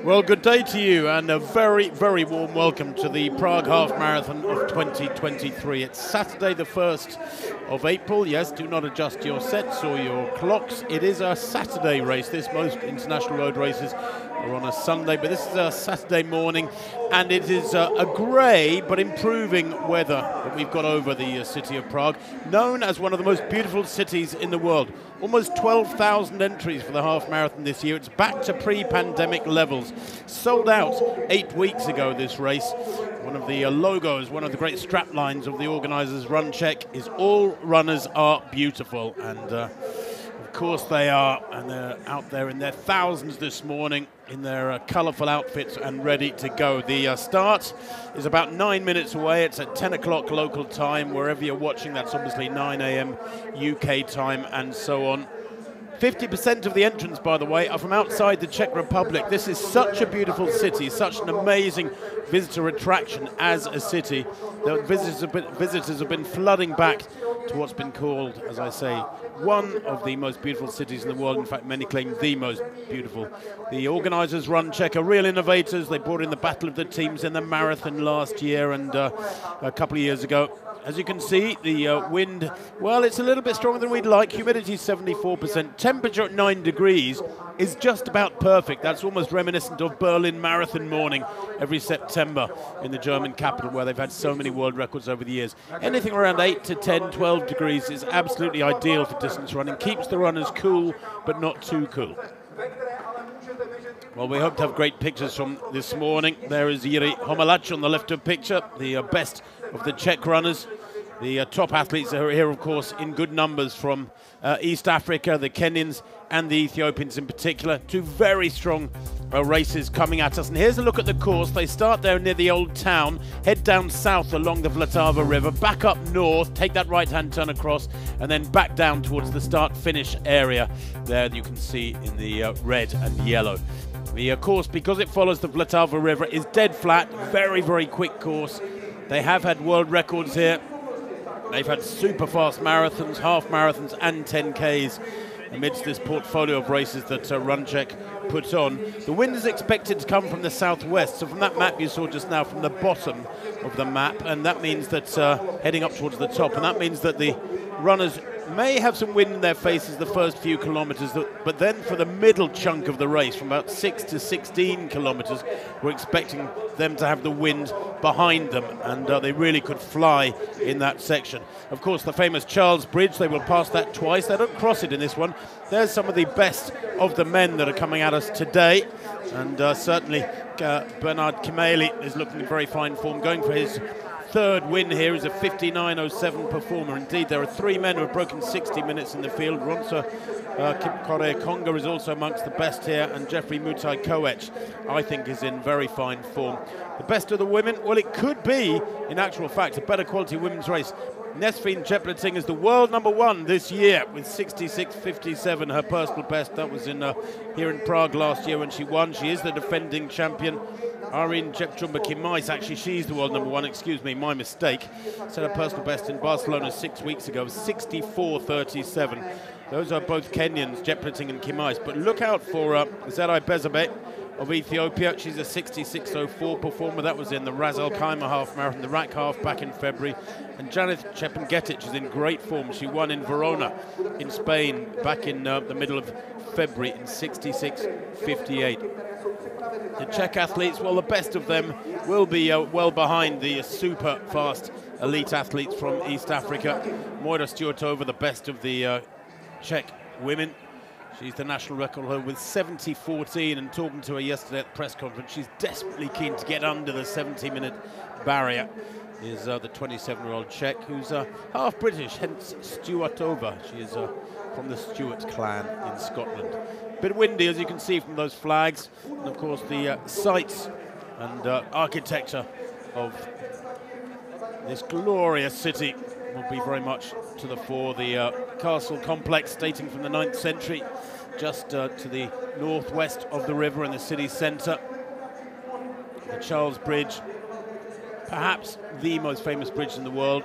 Well, good day to you and a very, very warm welcome to the Prague Half Marathon of 2023. It's Saturday the 1st of April. Yes, do not adjust your sets or your clocks. It is a Saturday race. Most international road races are on a Sunday, but this is a Saturday morning and it is a grey but improving weather that we've got over the city of Prague, known as one of the most beautiful cities in the world. Almost 12,000 entries for the half marathon this year. It's back to pre-pandemic levels. Sold out 8 weeks ago, this race. One of the logos, one of the great strap lines of the organisers, Runczech, is all runners are beautiful. And of course they are. And they're out there in their thousands this morning in their colourful outfits and ready to go. The start is about 9 minutes away. It's at 10 o'clock local time. Wherever you're watching, that's obviously 9 a.m. UK time and so on. 50% of the entrants, by the way, are from outside the Czech Republic. This is such a beautiful city, such an amazing visitor attraction as a city. The visitors have been flooding back to what's been called, as I say, one of the most beautiful cities in the world. In fact, many claim the most beautiful. The organisers, Runczech, are real innovators. They brought in the Battle of the Teams in the marathon last year and a couple of years ago. As you can see, the wind, well, it's a little bit stronger than we'd like. Humidity 74%. Temperature at 9 degrees is just about perfect. That's almost reminiscent of Berlin Marathon morning every September in the German capital, where they've had so many world records over the years. Anything around 8 to 10, 12 degrees is absolutely ideal for distance running. Keeps the runners cool, but not too cool. Well, we hope to have great pictures from this morning. There is Jiří Homelac on the left of picture, the best of the Czech runners. The top athletes are here, of course, in good numbers from East Africa, the Kenyans and the Ethiopians in particular. Two very strong races coming at us. And here's a look at the course. They start there near the old town, head down south along the Vltava River, back up north, take that right-hand turn across, and then back down towards the start-finish area there you can see in the red and yellow. The course, because it follows the Vltava River, is dead flat, very, very quick course. They have had world records here. They've had super fast marathons, half marathons and 10Ks amidst this portfolio of races that Runczech put on. The wind is expected to come from the southwest, so from that map you saw just now, from the bottom of the map, and that means that heading up towards the top, and that means that the runners may have some wind in their faces the first few kilometres, but then for the middle chunk of the race, from about 6 to 16 kilometres, we're expecting them to have the wind behind them, and they really could fly in that section. Of course, the famous Charles Bridge, they will pass that twice. They don't cross it in this one. There's some of the best of the men that are coming at us today, and certainly Bernard Kimeli is looking in very fine form, going for his third win here. Is a 59.07 performer. Indeed, there are 3 men who have broken 60 minutes in the field. Runczech Kipkore Konga is also amongst the best here, and Jeffrey Mutai Koech, I think, is in very fine form. The best of the women, well, it could be, in actual fact, a better quality women's race. Nesvin Chepleting is the world #1 this year with 66.57, her personal best. That was in here in Prague last year when she won. She is the defending champion. Irene Jepchumba-Kimais, actually she's the world #1, excuse me, my mistake. Set her personal best in Barcelona 6 weeks ago, 64.37. Those are both Kenyans, Jepleting and Kimais. But look out for Zerai Bezabe of Ethiopia. She's a 66.04 performer. That was in the Ras Al Khaimah half marathon, the RAC half back in February. And Janet Chepengetic is in great form. She won in Verona in Spain back in the middle of February in 66.58. The Czech athletes, well, the best of them will be well behind the super fast elite athletes from East Africa. Moira Stuartova, the best of the Czech women. She's the national record holder with 70.14, and talking to her yesterday at the press conference, she's desperately keen to get under the 70-minute barrier. Is the 27-year-old Czech, who's half British, hence Stuartova. She is from the Stuart clan in Scotland. Bit windy, as you can see from those flags, and of course the sights and architecture of this glorious city will be very much to the fore. The castle complex dating from the 9th century, just to the northwest of the river in the city centre. The Charles Bridge, perhaps the most famous bridge in the world.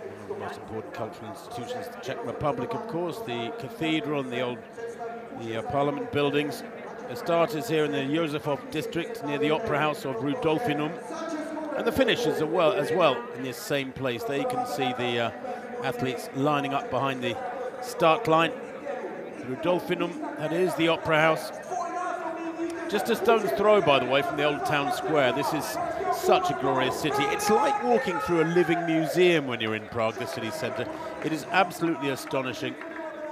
One of the most important cultural institutions of the Czech Republic, of course. The cathedral and the Parliament buildings The start is here in the Józefov district near the Opera House of Rudolfinum. And the finish is as well in this same place. There you can see the athletes lining up behind the start line. Rudolfinum, that is the Opera House. Just a stone's throw, by the way, from the old town square. This is such a glorious city. It's like walking through a living museum when you're in Prague, the city centre. It is absolutely astonishing.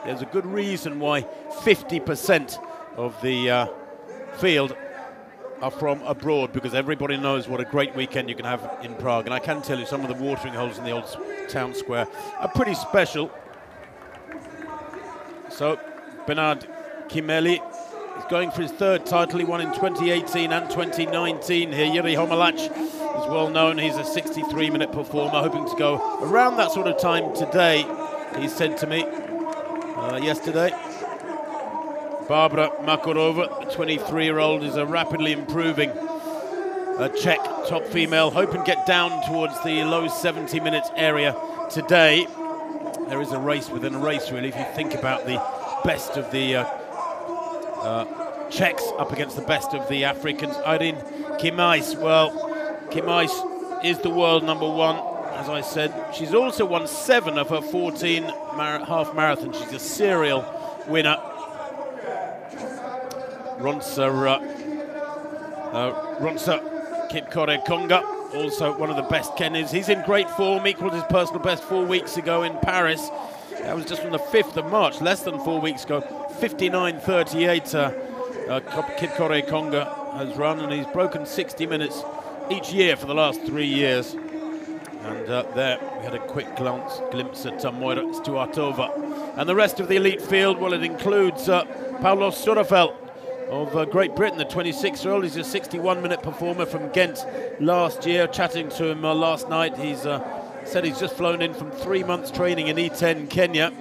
There's a good reason why 50% of the field are from abroad, because everybody knows what a great weekend you can have in Prague. And I can tell you some of the watering holes in the old town square are pretty special. So Bernard Kimeli is going for his third title. He won in 2018 and 2019 here. Jiří Homolák is well known. He's a 63-minute performer, hoping to go around that sort of time today, he said to me yesterday. Barbara Makarova, a 23-year-old, is a rapidly improving Czech top female, hoping to get down towards the low 70 minutes area today. There is a race within a race, really, if you think about the best of the Czechs up against the best of the Africans. Irene Kimais, well, Kimais is the world number one, as I said. She's also won 7 of her 14 half marathons. She's a serial winner. Runczech Kipkore Konga, also one of the best Kenyans. He's in great form, equalled his personal best 4 weeks ago in Paris. That was just on the 5th of March, less than 4 weeks ago. 59.38 Kipkore Konga has run, and he's broken 60 minutes each year for the last 3 years. And there we had a quick glimpse at Moira Stuartova. And the rest of the elite field, well, it includes Paulo Surafel of Great Britain, the 26-year-old. He's a 61-minute performer from Ghent last year. Chatting to him last night, he's said he's just flown in from 3 months training in E10, Kenya.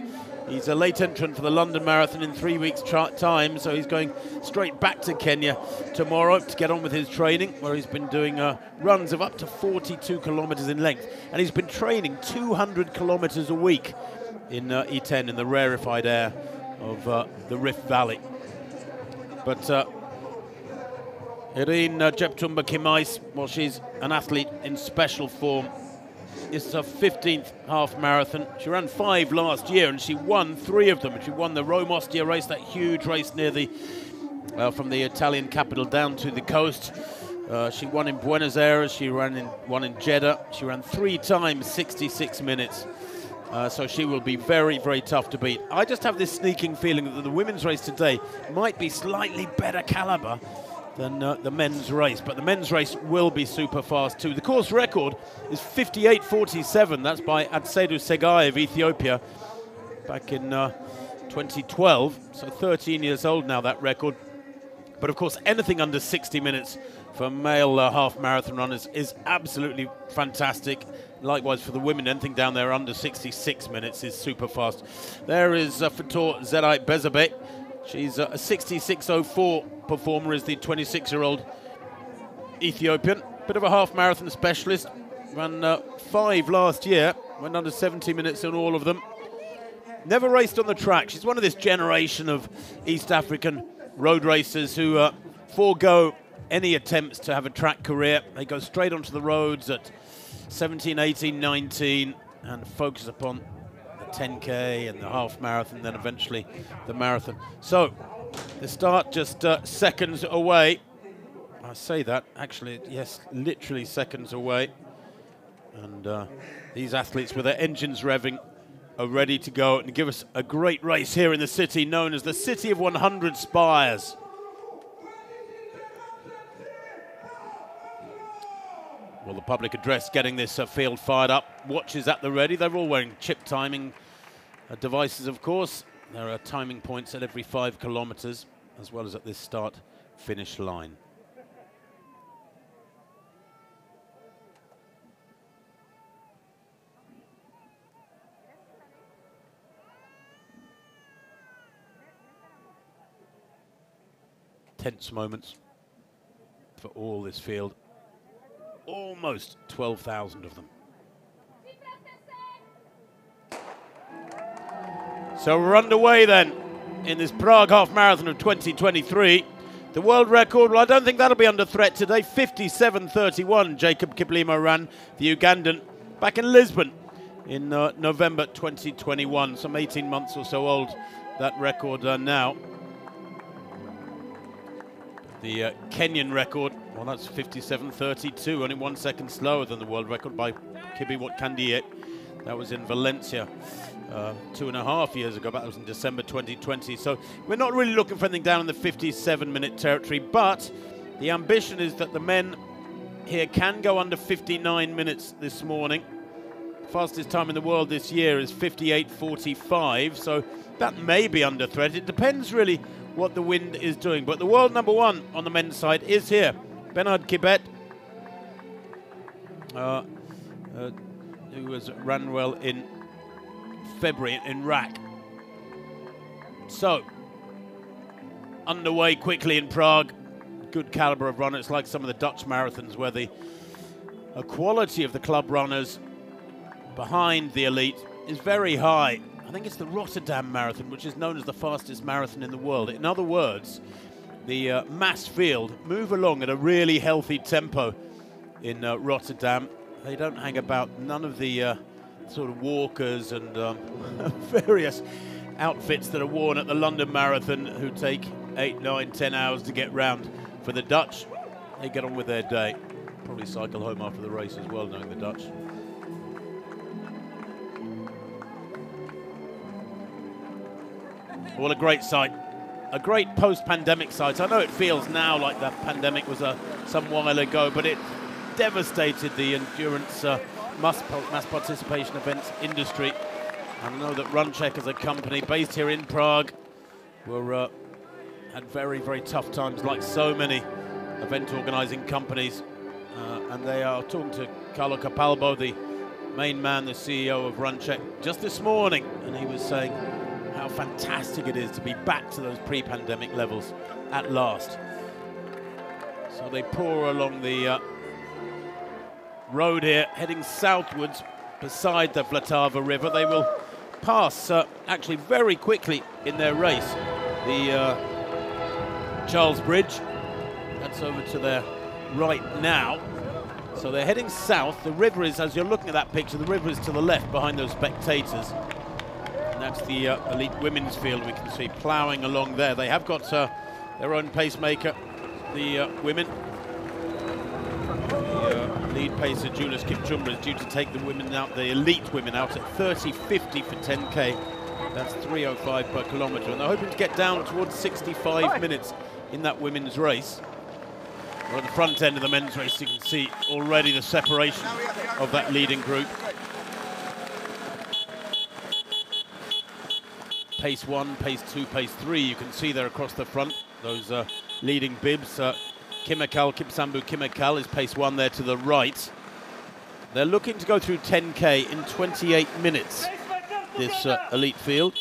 He's a late entrant for the London Marathon in 3 weeks' time, so he's going straight back to Kenya tomorrow to get on with his training, where he's been doing runs of up to 42 kilometres in length. And he's been training 200 kilometres a week in E10, in the rarefied air of the Rift Valley. But Irene Jeptumba Kimais, well, she's an athlete in special form. It's her 15th half marathon. She ran 5 last year, and she won 3 of them. She won the Rome Ostia race, that huge race near the from the Italian capital down to the coast. She won in Buenos Aires. She won in Jeddah. She ran 3 times 66 minutes. So she will be very, very tough to beat. I just have this sneaking feeling that the women's race today might be slightly better caliber than the men's race, but the men's race will be super fast too. The course record is 58.47. That's by Adsedu Segai of Ethiopia back in 2012. So 13 years old now, that record. But of course, anything under 60 minutes for male half marathon runners is absolutely fantastic. Likewise for the women, anything down there under 66 minutes is super fast. There is Fator Zerai Bezabe. She's a 66.04 performer, is the 26-year-old Ethiopian. Bit of a half marathon specialist. Ran 5 last year, went under 70 minutes in all of them. Never raced on the track. She's one of this generation of East African road racers who forego any attempts to have a track career. They go straight onto the roads at 17, 18, 19 and focus upon the 10K and the half marathon, then eventually the marathon. So the start just seconds away. I say that, actually, yes, literally seconds away. And these athletes with their engines revving are ready to go and give us a great race here in the city known as the City of 100 Spires. Well, the public address getting this field fired up. Watches at the ready. They're all wearing chip timing devices, of course. There are timing points at every 5 kilometers, as well as at this start-finish line. Tense moments for all this field. Almost 12,000 of them. So we're underway then in this Prague Half Marathon of 2023. The world record, well, I don't think that'll be under threat today. 57.31, Jacob Kiplimo ran, the Ugandan, back in Lisbon in November 2021. Some 18 months or so old, that record now. The Kenyan record, well, that's 57.32, only 1 second slower than the world record by Kibiwott Kandiet. That was in Valencia 2.5 years ago. That was in December 2020. So we're not really looking for anything down in the 57-minute territory, but the ambition is that the men here can go under 59 minutes this morning. Fastest time in the world this year is 58.45, so that may be under threat. It depends really what the wind is doing. But the world number one on the men's side is here. Bernard Kibet, who was ran well in February in RAC. So, underway quickly in Prague. Good caliber of runner. It's like some of the Dutch marathons where the quality of the club runners behind the elite is very high. I think it's the Rotterdam Marathon, which is known as the fastest marathon in the world. In other words, the mass field move along at a really healthy tempo in Rotterdam. They don't hang about. None of the sort of walkers and various outfits that are worn at the London Marathon who take 8, 9, 10 hours to get round. For the Dutch, they get on with their day. Probably cycle home after the race as well, knowing the Dutch. Well, a great sight. A great post-pandemic sight. I know it feels now like the pandemic was some while ago, but it devastated the endurance mass participation events industry. And I know that Runczech as a company based here in Prague had very, very tough times, like so many event organising companies. And they are talking to Carlo Capalbo, the main man, the CEO of Runczech, just this morning, and he was saying how fantastic it is to be back to those pre-pandemic levels at last. So they pour along the road here, heading southwards beside the Vltava River. They will pass, actually very quickly in their race, the Charles Bridge. That's over to their right now. So they're heading south. The river is, as you're looking at that picture, the river is to the left behind those spectators. And that's the elite women's field we can see ploughing along there. They have got their own pacemaker, the women. The lead pacer, Julius Kipchumba, is due to take the women out, the elite women out at 30.50 for 10K. That's 3:05 per kilometre. And they're hoping to get down towards 65 minutes in that women's race. Well, at the front end of the men's race, you can see already the separation of that leading group. Pace 1, pace 2, pace 3, you can see there across the front, those leading bibs. Kipsambu Kimekal is pace 1 there to the right. They're looking to go through 10K in 28 minutes, this elite field.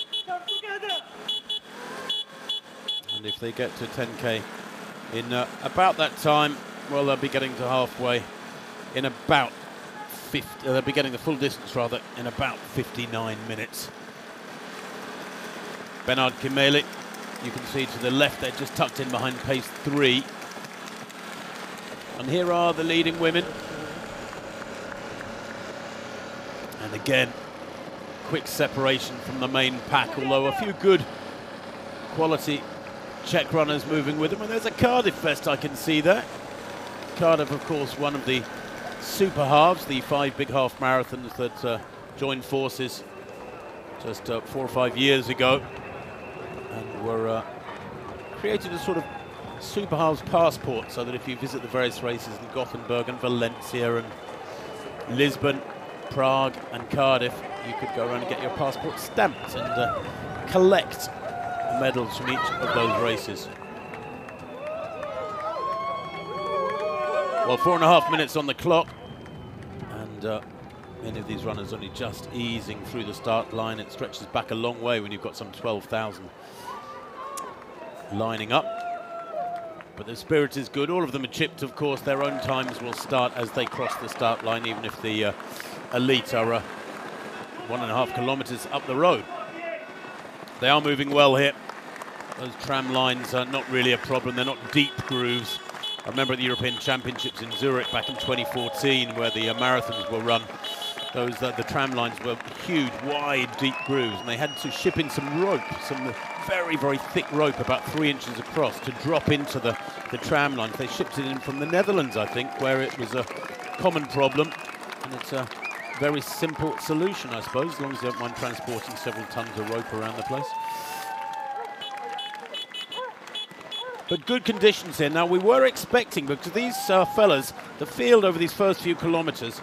And if they get to 10K in about that time, well, they'll be getting to halfway in about 50, they'll be getting the full distance rather in about 59 minutes. Bernard Kimeli, you can see to the left, they're just tucked in behind pace 3. And here are the leading women. And again, quick separation from the main pack, although a few good quality Czech runners moving with them. And there's a Cardiff vest I can see there. Cardiff, of course, one of the super halves, the 5 big half marathons that joined forces just 4 or 5 years ago, and were created as sort of super halves passport, so that if you visit the various races in Gothenburg and Valencia and Lisbon, Prague and Cardiff, you could go around and get your passport stamped and collect medals from each of those races. Well, 4.5 minutes on the clock, and many of these runners only just easing through the start line. It stretches back a long way when you've got some 12,000 lining up. But the spirit is good. All of them are chipped, of course. Their own times will start as they cross the start line, even if the elite are 1.5 kilometres up the road. They are moving well here. Those tram lines are not really a problem. They're not deep grooves. I remember at the European Championships in Zurich back in 2014, where the marathons were run. The tram lines were huge, wide, deep grooves, and they had to ship in some rope, some very, very thick rope, about 3 inches across, to drop into the tram lines. They shipped it in from the Netherlands, I think, where it was a common problem, and it's a very simple solution, I suppose, as long as you don't mind transporting several tons of rope around the place. But good conditions here. Now, we were expecting, because these fellas, the field over these first few kilometres,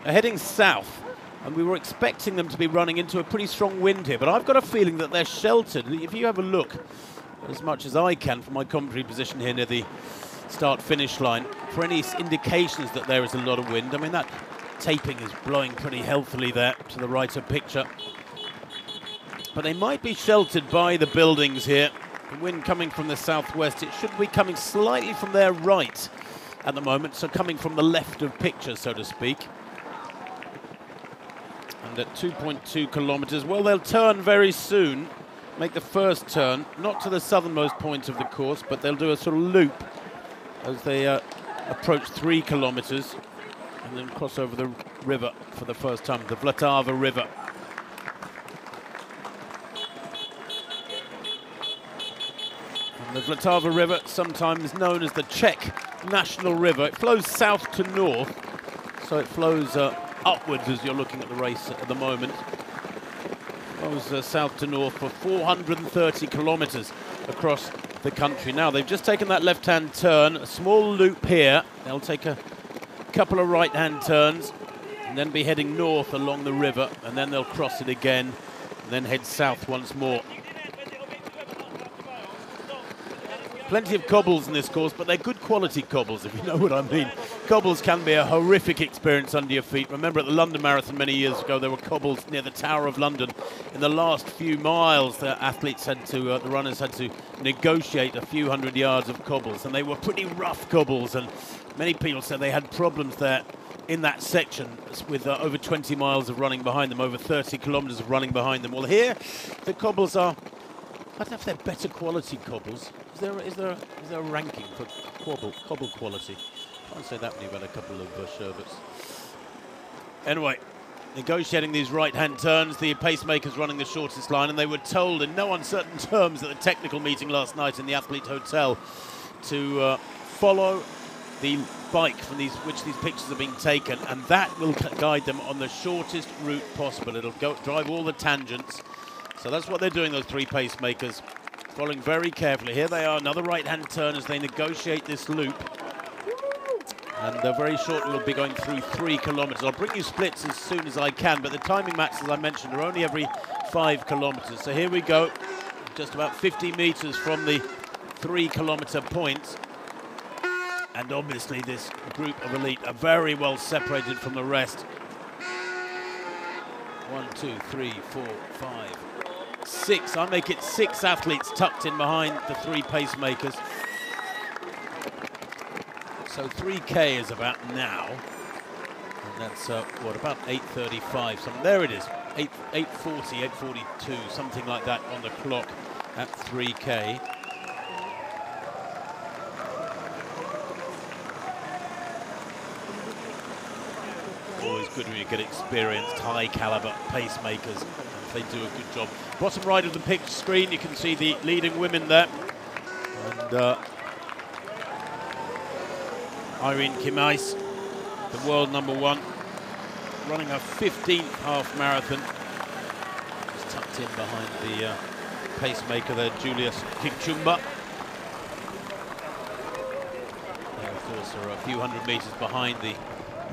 are heading south, and we were expecting them to be running into a pretty strong wind here, but I've got a feeling that they're sheltered. If you have a look, as much as I can from my commentary position here near the start-finish line, for any indications that there is a lot of wind. I mean, that taping is blowing pretty healthily there to the right of picture. But they might be sheltered by the buildings here. The wind coming from the southwest. It should be coming slightly from their right at the moment, so coming from the left of picture, so to speak. And at 2.2 kilometres, well, they'll turn very soon, make the first turn, not to the southernmost point of the course, but they'll do a sort of loop as they approach 3 kilometres and then cross over the river for the first time, the Vltava River. And the Vltava River, sometimes known as the Czech National River, it flows south to north, so it flows upwards as you're looking at the race at the moment. Flows south to north for 430 kilometres across the country. Now, they've just taken that left-hand turn, a small loop here. They'll take a couple of right-hand turns and then be heading north along the river, and then they'll cross it again and then head south once more. Plenty of cobbles in this course, but they're good quality cobbles, if you know what I mean. Cobbles can be a horrific experience under your feet. Remember at the London Marathon many years ago, there were cobbles near the Tower of London. In the last few miles, the runners had to negotiate a few hundred yards of cobbles, and they were pretty rough cobbles, and many people said they had problems there in that section with over 20 miles of running behind them, over 30 kilometres of running behind them. Well, here, the cobbles are, I don't know if they're better quality cobbles. Is there a ranking for cobble quality? I can't say that when you've had a couple of sherbets. Anyway, negotiating these right-hand turns, the pacemakers running the shortest line, and they were told in no uncertain terms at the technical meeting last night in the Athlete Hotel to follow the bike from which these pictures are being taken, and that will guide them on the shortest route possible. It'll drive all the tangents. So that's what they're doing, those three pacemakers, following very carefully. Here they are, another right-hand turn as they negotiate this loop. And very shortly we'll be going through 3 kilometres. I'll bring you splits as soon as I can, but the timing mats, as I mentioned, are only every 5 kilometres. So here we go, just about 50 metres from the 3 kilometre point. And obviously this group of elite are very well separated from the rest. 1, 2, 3, 4, 5, 6. I make it 6 athletes tucked in behind the 3 pacemakers. So 3K is about now, and that's what, about 8:35. So there it is, 8:40, 8:42, something like that on the clock at 3K. Always good when you get experienced, high-caliber pacemakers, and they do a good job. Bottom right of the picture screen, you can see the leading women there, and Irene Kimais, the world #1, running her 15th half marathon. Just tucked in behind the pacemaker there, Julius Kipchumba. They, of course, are a few hundred metres behind the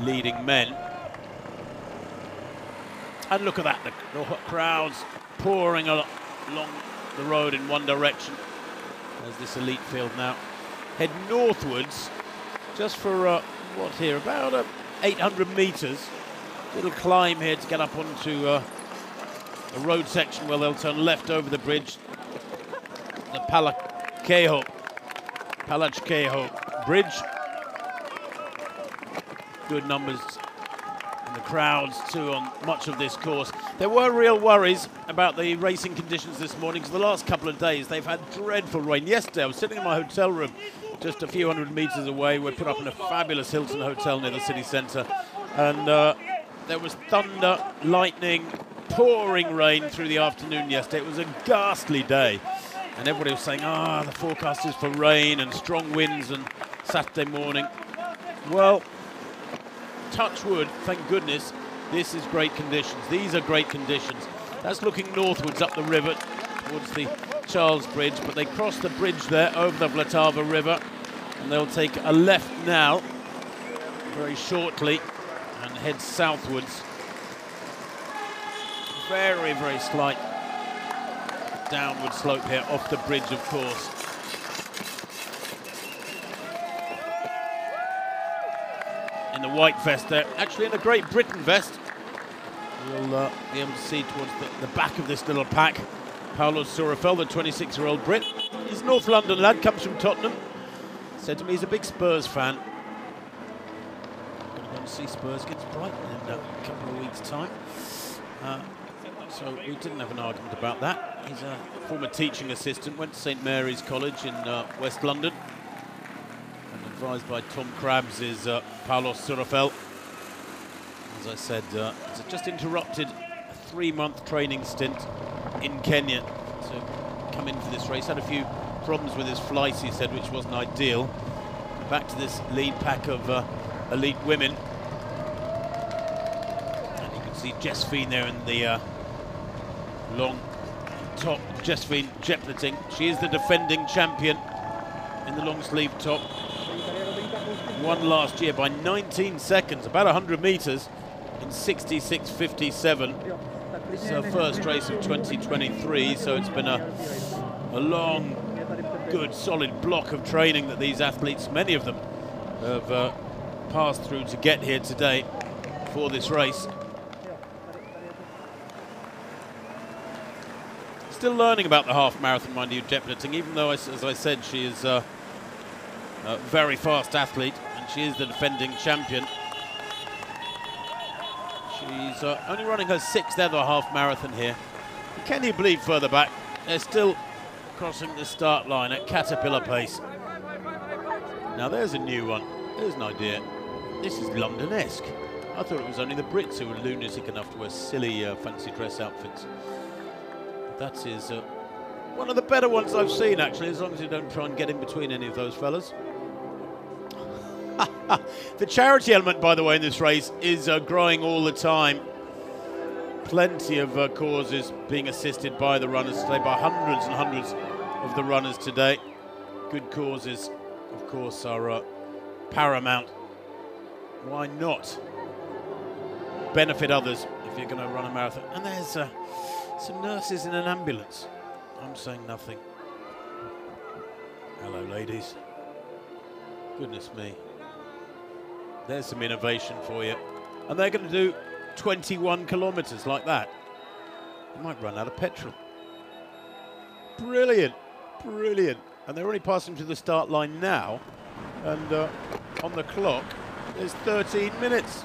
leading men. And look at that, the crowds pouring along the road in one direction as this elite field now head northwards. Just for, what here, about 800 metres. Little climb here to get up onto a road section where they'll turn left over the bridge. The Palachkeho Bridge. Good numbers in the crowds too on much of this course. There were real worries about the racing conditions this morning, because the last couple of days they've had dreadful rain. Yesterday I was sitting in my hotel room just a few hundred metres away. We're put up in a fabulous Hilton hotel near the city centre, and there was thunder, lightning, pouring rain through the afternoon yesterday. It was a ghastly day, and everybody was saying, the forecast is for rain and strong winds and Saturday morning. Well, touch wood, thank goodness, this is great conditions. These are great conditions. That's looking northwards up the river towards the Charles Bridge, but they cross the bridge there over the Vltava River, and they'll take a left now very shortly and head southwards. Very, very slight downward slope here off the bridge, of course. In the white vest there, actually in a Great Britain vest. We'll be able to see towards the back of this little pack Paolo Surafel, the 26-year-old Brit. He's a North London lad, comes from Tottenham. Said to me he's a big Spurs fan. Going to go and see Spurs against Brighton in a couple of weeks' time. So we didn't have an argument about that. He's a former teaching assistant, went to St Mary's College in West London. And advised by Tom Crabbs is Paolo Surafel. As I said, he's just interrupted a 3-month training stint in Kenya to come in for this race. Had a few problems with his flight, he said, which wasn't ideal. Back to this lead pack of elite women. And you can see Josephine there in the long top. Josephine Jepleting. She is the defending champion in the long sleeve top. Won last year by 19 seconds, about 100 metres in 66.57. It's her first race of 2023, so it's been a long, good, solid block of training that these athletes, many of them, have passed through to get here today for this race. Still learning about the half marathon, mind you, Jepleting, even though, as I said, she is a very fast athlete and she is the defending champion. She's only running her 6th ever half marathon here. Can you believe further back, they're still crossing the start line at caterpillar pace. Now there's a new one. There's an idea. This is London-esque. I thought it was only the Brits who were lunatic enough to wear silly fancy dress outfits. That is one of the better ones I've seen, actually, as long as you don't try and get in between any of those fellas. The charity element, by the way, in this race is growing all the time. Plenty of causes being assisted by the runners today, by hundreds and hundreds of the runners today. Good causes, of course, are paramount. Why not benefit others if you're going to run a marathon? And there's some nurses in an ambulance. I'm saying nothing. Hello, ladies. Goodness me. There's some innovation for you. And they're going to do 21 kilometres like that. They might run out of petrol. Brilliant, brilliant. And they're already passing through the start line now. And on the clock, there's 13 minutes.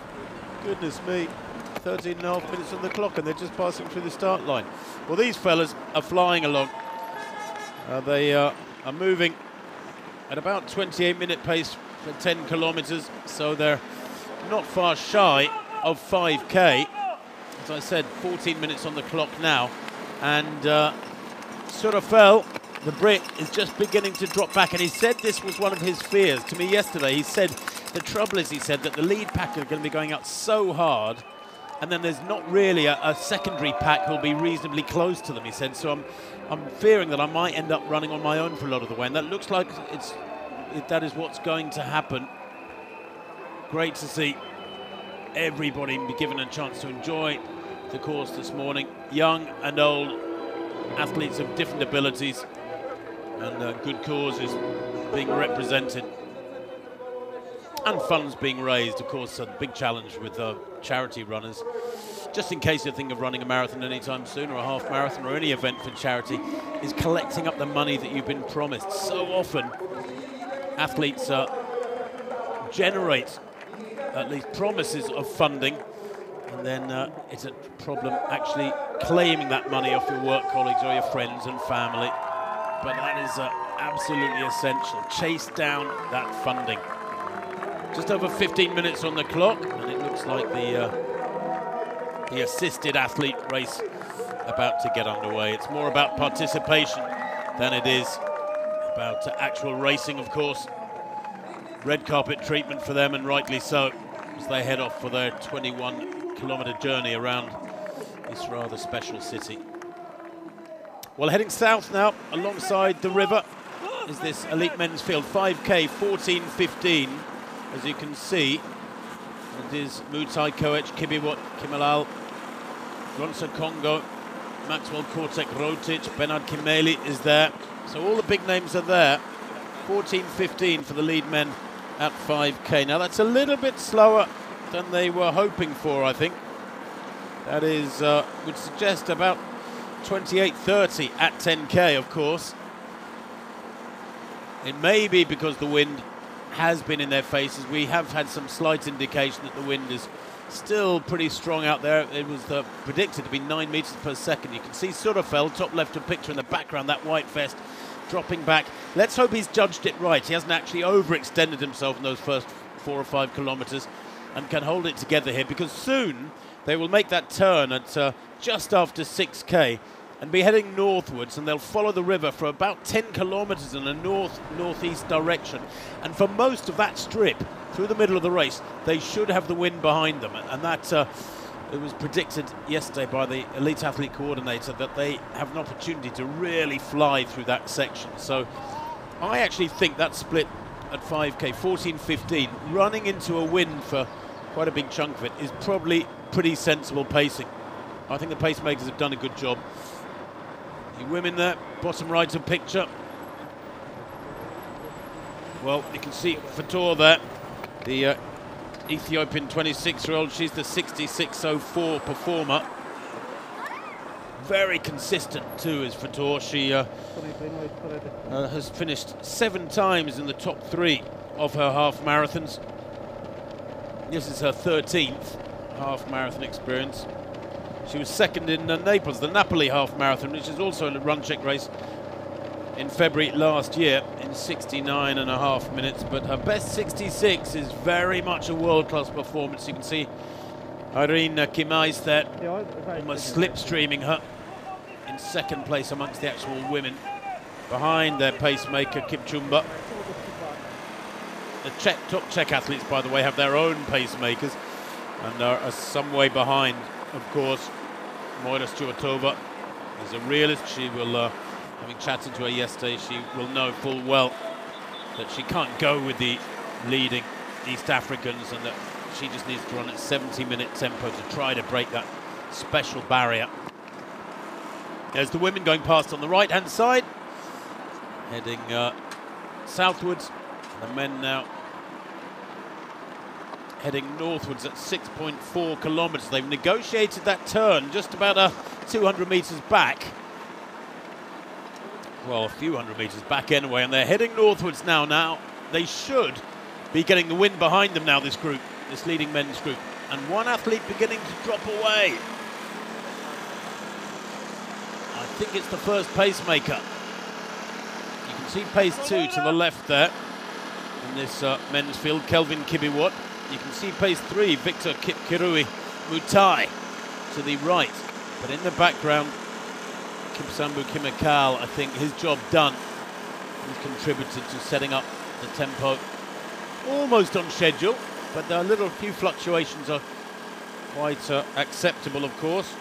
Goodness me. 13 and a half minutes on the clock, and they're just passing through the start line. Well, these fellas are flying along. They are moving at about 28-minute pace for 10 kilometres, so they're not far shy of 5K. As I said, 14 minutes on the clock now, and Surafel, the Brit, is just beginning to drop back, and he said this was one of his fears to me yesterday. He said the trouble is, he said, that the lead pack are going to be going out so hard, and then there's not really a secondary pack who'll be reasonably close to them, he said. So I'm fearing that I might end up running on my own for a lot of the way, and that looks like that is what's going to happen. Great to see everybody be given a chance to enjoy the course this morning. Young and old, athletes of different abilities, and good causes being represented. And funds being raised, of course, a big challenge with charity runners. Just in case you're thinking of running a marathon anytime soon, or a half marathon, or any event for charity, is collecting up the money that you've been promised. So often, athletes generate at least promises of funding, And then it's a problem actually claiming that money off your work colleagues or your friends and family. But that is absolutely essential. Chase down that funding. Just over 15 minutes on the clock, and it looks like the assisted athlete race about to get underway. It's more about participation than it is about actual racing, of course. Red carpet treatment for them, and rightly so, as they head off for their 21-kilometre journey around this rather special city. Well, heading south now, alongside the river, is this elite men's field, 5K, 14:15, as you can see. It is Mutai Koech, Kibiwot, Kimalal, Runczech Congo, Maxwell Kortek Rotic, Bernard Kimeli is there. So all the big names are there. 14:15 for the lead men at 5K. Now that's a little bit slower than they were hoping for, I think. That is, would suggest about 28:30 at 10K, of course. It may be because the wind has been in their faces. We have had some slight indication that the wind is still pretty strong out there. It was predicted to be 9 meters per second. You can see Surafel, top left of picture in the background, that white vest dropping back. Let's hope he's judged it right. He hasn't actually overextended himself in those first 4 or 5 kilometers and can hold it together here, because soon they will make that turn at just after 6K and be heading northwards, and they'll follow the river for about 10 kilometers in a north-northeast direction. And for most of that strip, through the middle of the race, they should have the wind behind them. And that it was predicted yesterday by the elite athlete coordinator that they have an opportunity to really fly through that section. So I actually think that split at 5K, 14:15, running into a wind for quite a big chunk of it, is probably pretty sensible pacing. I think the pacemakers have done a good job. The women there, bottom right of picture. Well, you can see Fator there, the Ethiopian 26-year-old. She's the 66.04 performer. Very consistent too is Fator. She has finished 7 times in the top 3 of her half marathons. This is her 13th half marathon experience. She was second in Naples, the Napoli half marathon, which is also a Runczech race, in February last year in 69.5 minutes. But her best 66 is very much a world-class performance. You can see Irene Kimais there, almost slipstreaming her in second place amongst the actual women, behind their pacemaker Kipchumba. The top Czech athletes, by the way, have their own pacemakers and are some way behind. Of course, Moira Stuartova is a realist. She will, having chatted to her yesterday, she will know full well that she can't go with the leading East Africans, and that she just needs to run at 70-minute tempo to try to break that special barrier. There's the women going past on the right-hand side, heading southwards. The men now heading northwards at 6.4 kilometers. They've negotiated that turn just about 200 meters back. Well, a few hundred meters back anyway, and they're heading northwards now. Now, they should be getting the wind behind them now, this group, this leading men's group. And one athlete beginning to drop away. I think it's the first pacemaker. You can see pace 2 to the left there in this men's field, Kelvin Kibiwot. You can see pace 3, Victor Kipkirui Mutai to the right. But in the background, Kipsambu Kimakal, I think his job done. He's contributed to setting up the tempo almost on schedule, but there are few fluctuations are quite acceptable, of course.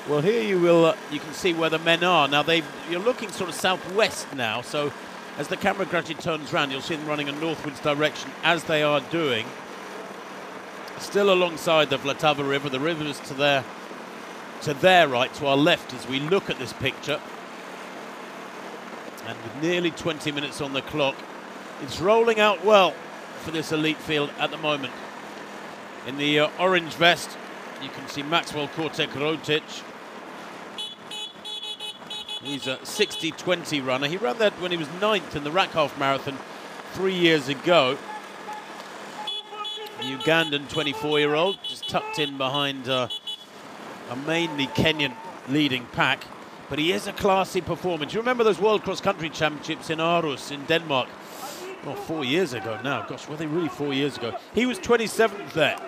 Well, here you can see where the men are. Now you're looking sort of southwest now, so as the camera gradually turns around, you'll see them running in northwards direction as they are doing. Still alongside the Vltava River. The river is to their right, to our left as we look at this picture. And with nearly 20 minutes on the clock, it's rolling out well for this elite field at the moment. In the orange vest, you can see Maxwell Kortek Rotic. He's a 60-20 runner. He ran that when he was 9th in the Rack Half Marathon 3 years ago. Ugandan 24-year-old, just tucked in behind a mainly Kenyan leading pack. But he is a classy performer. Do you remember those World Cross Country Championships in Aarhus in Denmark? Oh, 4 years ago now. Gosh, were they really 4 years ago? He was 27th there.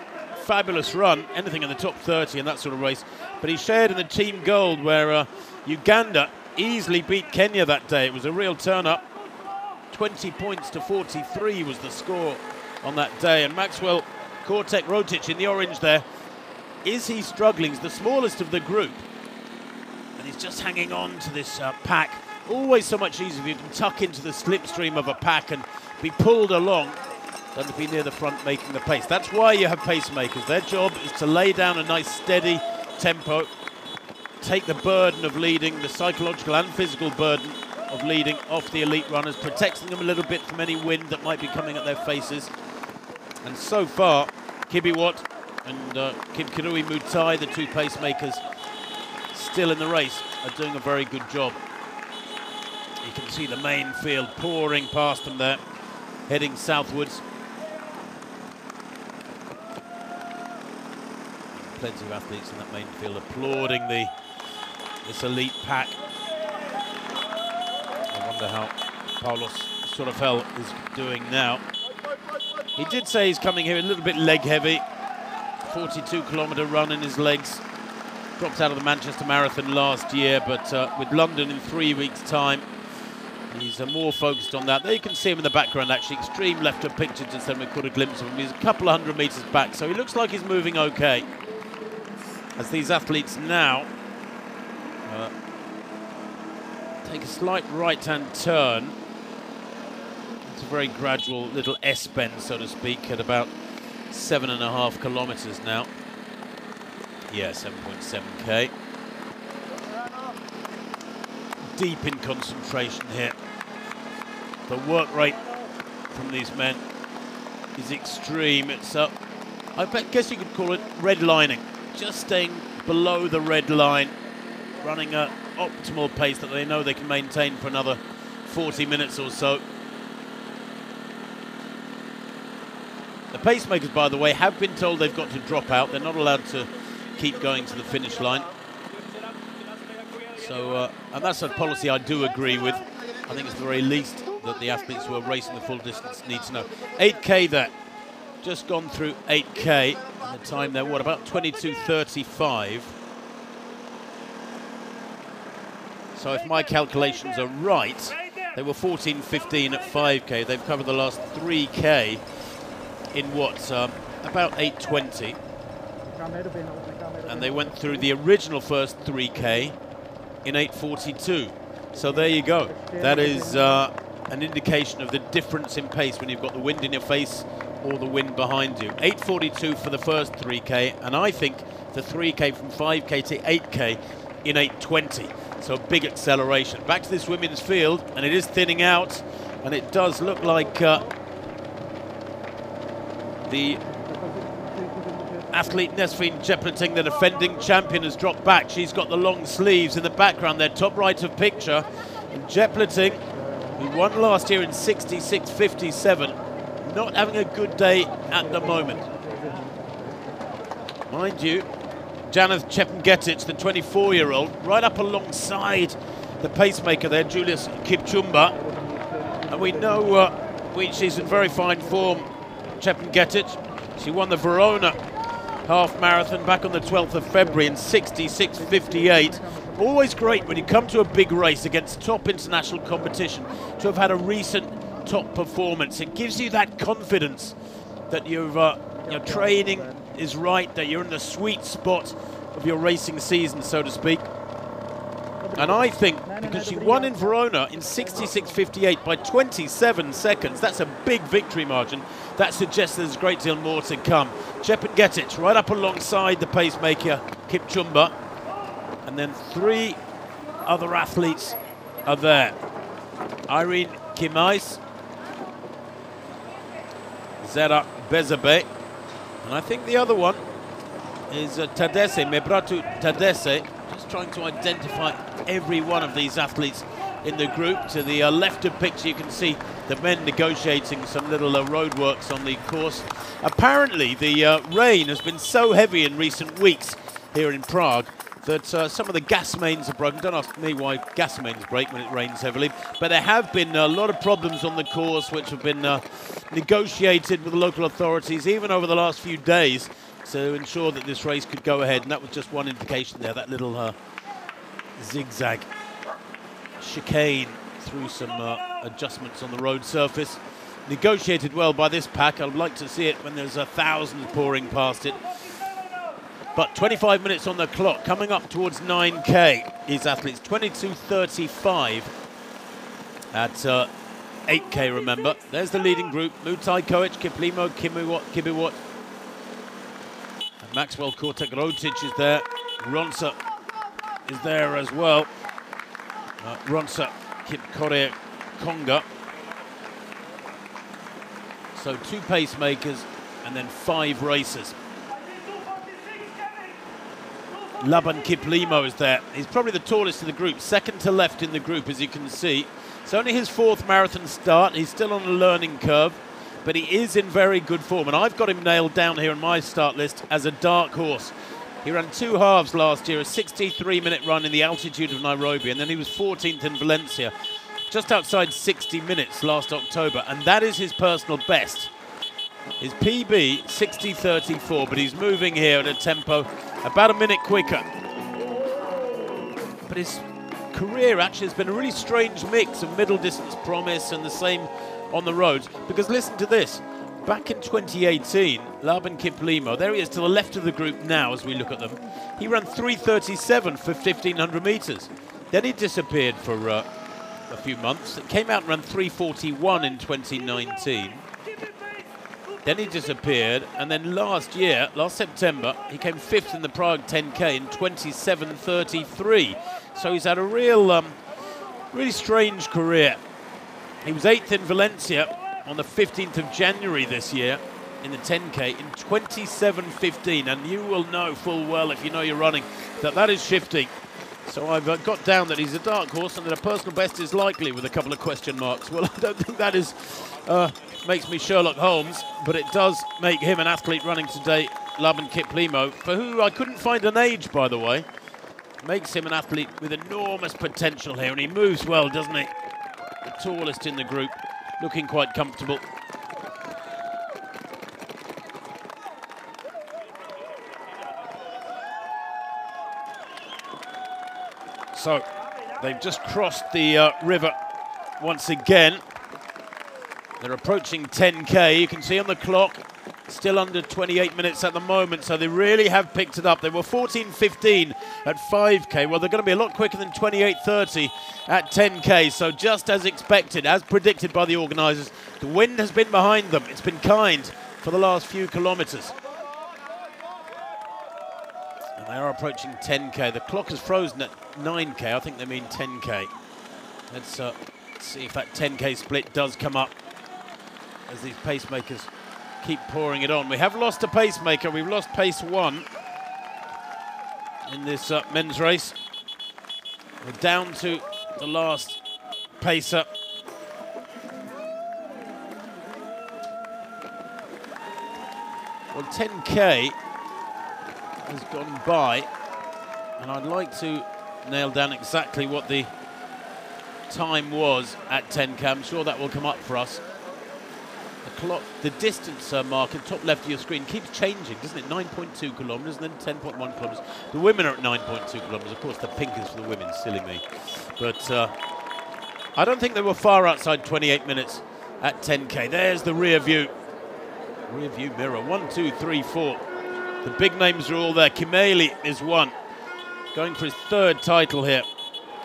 Fabulous run, anything in the top 30 in that sort of race. But he shared in the team gold where Uganda easily beat Kenya that day. It was a real turn-up. 20 points to 43 was the score on that day. And Maxwell Runczech in the orange there. Is he struggling? He's the smallest of the group. And he's just hanging on to this pack. Always so much easier if you can tuck into the slipstream of a pack and be pulled along than to be near the front making the pace. That's why you have pacemakers. Their job is to lay down a nice steady tempo, take the burden of leading, the psychological and physical burden of leading off the elite runners, protecting them a little bit from any wind that might be coming at their faces. And so far, Kibiwot and Kipkirui Mutai, the two pacemakers still in the race, are doing a very good job. You can see the main field pouring past them there, heading southwards. Plenty of athletes in that main field applauding this elite pack. I wonder how Paulos Sorofel is doing now. He did say he's coming here a little bit leg heavy. 42-kilometre run in his legs. Dropped out of the Manchester Marathon last year, but with London in 3 weeks' time, he's more focused on that. There you can see him in the background, actually. Extreme left-of picture, just then we caught a glimpse of him. He's a couple of 100 metres back, so he looks like he's moving okay. As these athletes now take a slight right-hand turn. It's a very gradual little S-bend, so to speak, at about 7.5 kilometres now. Yeah, 7.7k. Deep in concentration here. The work rate from these men is extreme. It's I guess you could call it redlining. Just staying below the red line, running an optimal pace that they know they can maintain for another 40 minutes or so. The pacemakers, by the way, have been told they've got to drop out. They're not allowed to keep going to the finish line. So, and that's a policy I do agree with. I think it's the very least that the athletes who are racing the full distance need to know. 8k there, just gone through 8k. And the time there, what, about 22:35. So if my calculations are right, they were 14:15 at 5k. They've covered the last 3k in what, about 8:20. And they went through the original first 3k in 8:42. So there you go. That is an indication of the difference in pace when you've got the wind in your face or the wind behind you. 8:42 for the first 3k, and I think the 3k from 5k to 8k in 8:20. So a big acceleration. Back to this women's field, and it is thinning out, and it does look like the athlete Nesvin Jepleting, the defending champion, has dropped back. She's got the long sleeves in the background there, top right of picture. And Jepleting, who won last year in 66.57, not having a good day at the moment. Mind you, Janeth Chepngetich, the 24-year-old, right up alongside the pacemaker there, Julius Kipchumba. And we know she's in very fine form, Chepngetich. She won the Verona half marathon back on the 12th of February in 66.58. Always great when you come to a big race against top international competition to have had a recent top performance. It gives you that confidence that your training is right, that you're in the sweet spot of your racing season, so to speak. And I think because she won in Verona in 66.58 by 27 seconds, that's a big victory margin. That suggests there's a great deal more to come. Chepngetich right up alongside the pacemaker Kipchumba, and then three other athletes are there. Irene Kimais, Zera Bezabe, and I think the other one is Tadesse, Mebratu Tadesse. Just trying to identify every one of these athletes in the group. To the left of picture you can see the men negotiating some little roadworks on the course. Apparently, the rain has been so heavy in recent weeks here in Prague that some of the gas mains are broken. Don't ask me why gas mains break when it rains heavily, but there have been a lot of problems on the course which have been negotiated with the local authorities even over the last few days to ensure that this race could go ahead, and that was just one indication there, that little zigzag chicane through some adjustments on the road surface. Negotiated well by this pack. I would like to see it when there's 1,000 pouring past it. But 25 minutes on the clock, coming up towards 9K. These athletes, 22:35 at 8K, remember. There's the leading group, Mutai Koech, Kiplimo, Kibiwot. And Maxwell Kortek-Rotic is there. Runczech is there as well. Runczech, Kipkore Konga. So 2 pacemakers and then 5 racers. Laban Kiplimo is there. He's probably the tallest of the group, second to left in the group, as you can see. It's only his 4th marathon start. He's still on a learning curve, but he is in very good form. And I've got him nailed down here on my start list as a dark horse. He ran 2 halves last year, a 63-minute run in the altitude of Nairobi, and then he was 14th in Valencia, just outside 60 minutes last October, and that is his personal best. His PB, 60:34, but he's moving here at a tempo about a minute quicker. But his career actually has been a really strange mix of middle distance promise and the same on the roads, because listen to this. Back in 2018, Laban Kiplimo, there he is to the left of the group now as we look at them, he ran 3:37 for 1,500 metres. Then he disappeared for a few months. It came out and ran 3:41 in 2019. Then he disappeared, and then last September, he came 5th in the Prague 10K in 27:33. So he's had a real, really strange career. He was 8th in Valencia on the 15th of January this year in the 10K in 27:15, and you will know full well, if you know you're running, that that is shifting. So I've got down that he's a dark horse and that a personal best is likely with a couple of question marks. Well, I don't think that is makes me Sherlock Holmes, but it does make him an athlete running today, Laban Kiplimo, for who I couldn't find an age, by the way. Makes him an athlete with enormous potential here, and he moves well, doesn't he? The tallest in the group, looking quite comfortable. So, they've just crossed the river once again. They're approaching 10K. You can see on the clock, still under 28 minutes at the moment, so they really have picked it up. They were 14:15 at 5K. Well, they're going to be a lot quicker than 28:30 at 10K, so just as expected, as predicted by the organisers, the wind has been behind them. It's been kind for the last few kilometres. And they are approaching 10K. The clock is frozen at 9K. I think they mean 10K. Let's see if that 10K split does come up as these pacemakers keep pouring it on. We have lost a pacemaker. We've lost pace 1 in this men's race. We're down to the last pacer. Well, 10K has gone by, and I'd like to nail down exactly what the time was at 10K. I'm sure that will come up for us. The clock, the distance marker, top left of your screen, keeps changing, doesn't it? 9.2 kilometres and then 10.1 kilometres. The women are at 9.2 kilometres. Of course, the pink is for the women, silly me. But I don't think they were far outside 28 minutes at 10K. There's the rear view. Rear view mirror. 1, 2, 3, 4. The big names are all there. Kimeli is 1. Going for his 3rd title here.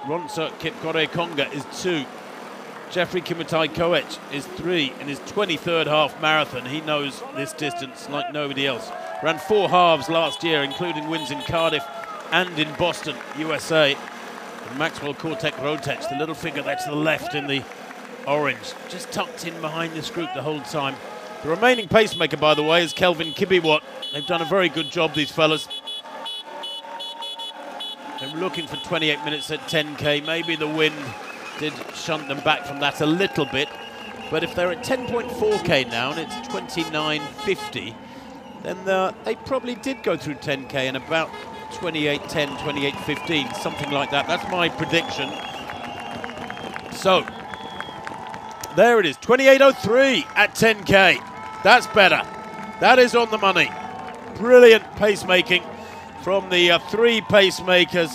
Runczech Kipkore Konga is 2. Jeffrey Kimutai Koech is 3 in his 23rd half marathon. He knows this distance like nobody else. Ran 4 halves last year, including wins in Cardiff and in Boston, USA. And Maxwell Kortek-Rotic, the little figure there to the left in the orange, just tucked in behind this group the whole time. The remaining pacemaker, by the way, is Kelvin Kibiwot. They've done a very good job, these fellas. They're looking for 28 minutes at 10K. Maybe the wind did shunt them back from that a little bit, But if they're at 10.4k now and it's 29.50, then they probably did go through 10k in about 28.10, 28.15, something like that. That's my prediction. So, there it is, 28.03 at 10k. That's better. That is on the money. Brilliant pacemaking from the three pacemakers.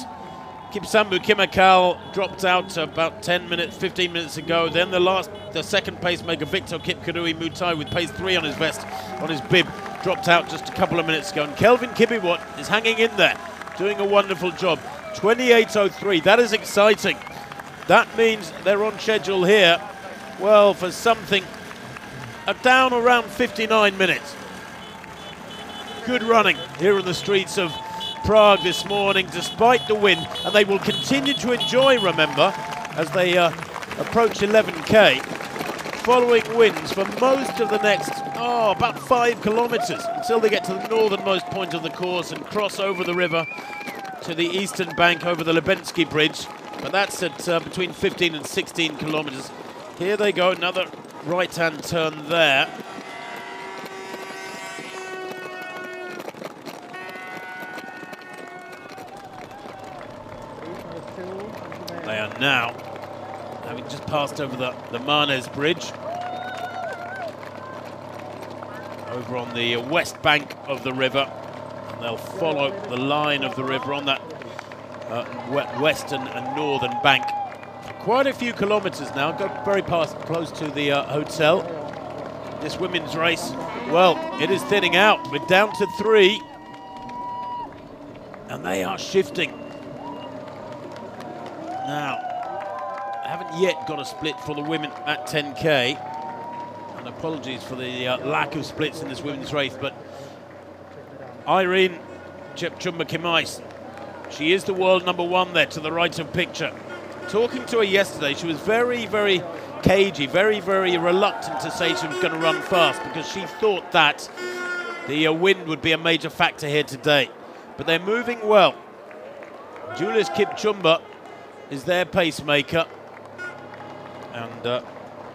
Kipsambu Kimakal dropped out about 15 minutes ago. Then the second pacemaker, Victor Kipkurui Mutai, with pace 3 on his vest, on his bib, dropped out just a couple of minutes ago. And Kelvin Kibiwat is hanging in there, doing a wonderful job. 28.03, that is exciting. That means they're on schedule here, well, for something down around 59 minutes. Good running here in the streets of Prague this morning, despite the wind, and they will continue to enjoy, remember, as they approach 11k, following winds for most of the next, about 5 kilometers, until they get to the northernmost point of the course and cross over the river to the eastern bank over the Lubensky Bridge, but that's at between 15 and 16 kilometers. Here they go, another right-hand turn there. They are now, having just passed over the Manes Bridge, over on the west bank of the river, and they'll follow the line of the river on that western and northern bank. Quite a few kilometers now, go very close to the hotel. This women's race, well, it is thinning out. We're down to 3, and they are shifting. Now, I haven't yet got a split for the women at 10k, and apologies for the lack of splits in this women's race, but Irene Chepchumba Kimais, she is the world #1 there to the right of picture. Talking to her yesterday, she was very, very cagey, very, very reluctant to say she was going to run fast because she thought that the wind would be a major factor here today. But they're moving well. Julius Kipchumba is their pacemaker, and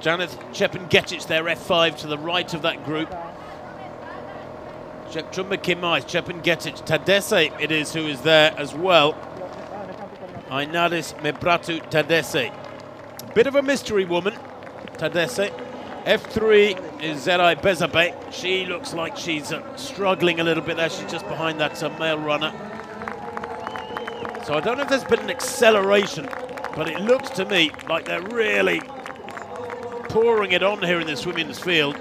Janeth Chepengecic, their F5 to the right of that group. Chepchumba Kimais, Chepengecic, Tadesse it is who is there as well. Ainadis Mebratu Tadesse. A bit of a mystery woman, Tadesse. F3 is Zerai Bezabe. She looks like she's struggling a little bit there. She's just behind that male runner. So I don't know if there's been an acceleration, but it looks to me like they're really pouring it on here in this women's field,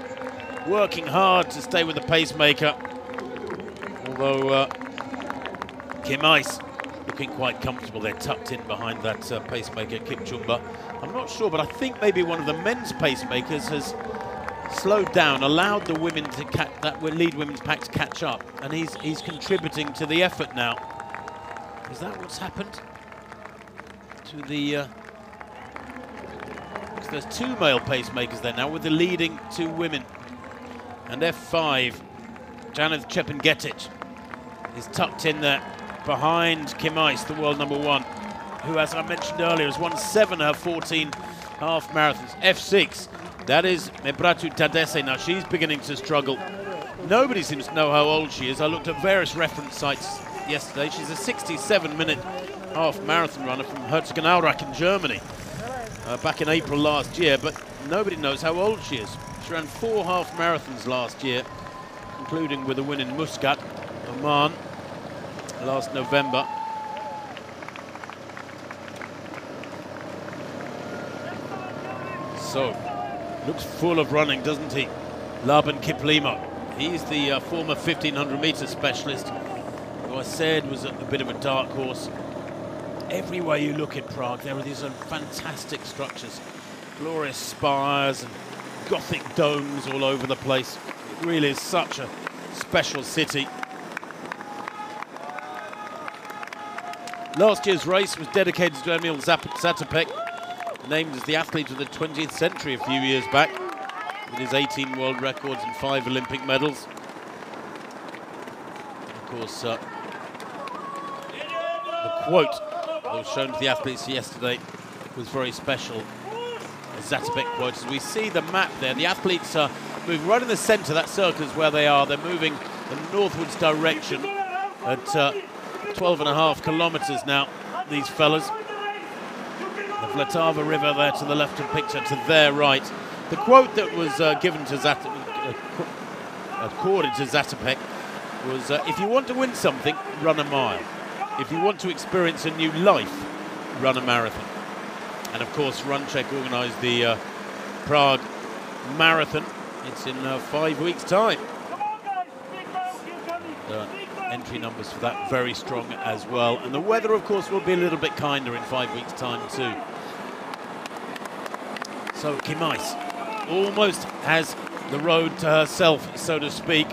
working hard to stay with the pacemaker. Although Kimais looking quite comfortable. They're tucked in behind that pacemaker, Kipchumba. I'm not sure, but I think maybe one of the men's pacemakers has slowed down, allowed the women to that lead women's pack to catch up, and he's contributing to the effort now. Is that what's happened to the? Because there's 2 male pacemakers there now, with the leading 2 women. And F5, Janeth Chepengecic, is tucked in there behind Kimais, the world #1, who, as I mentioned earlier, has won 7 of her 14 half marathons. F6, that is Mebratu Tadesse. Now she's beginning to struggle. Nobody seems to know how old she is. I looked at various reference sites yesterday. She's a 67-minute half marathon runner from Herzogenaurach in Germany, back in April last year, but nobody knows how old she is. She ran 4 half marathons last year, including with a win in Muscat, Oman, last November. So, looks full of running, doesn't he? Laban Kiplimo. He's the former 1500-meter specialist, who I said was a bit of a dark horse. Everywhere you look in Prague, there are these fantastic structures, glorious spires and Gothic domes all over the place. It really is such a special city. Last year's race was dedicated to Emil Zatopek, named as the athlete of the 20th century a few years back, with his 18 world records and 5 Olympic medals. Of course, the quote that was shown to the athletes yesterday was very special. Zatopek quote. As we see the map there, the athletes are moving right in the centre. That circle is where they are. They're moving in northwards direction at 12.5 kilometres now, these fellas. The Vltava River there to the left of the picture, to their right. The quote that was given to accorded to Zatopek was, if you want to win something, run a mile. If you want to experience a new life, run a marathon. And of course, Runczech organised the Prague Marathon. It's in 5 weeks' time. The entry numbers for that very strong as well. And the weather, of course, will be a little bit kinder in 5 weeks' time too. So Kimais almost has the road to herself, so to speak,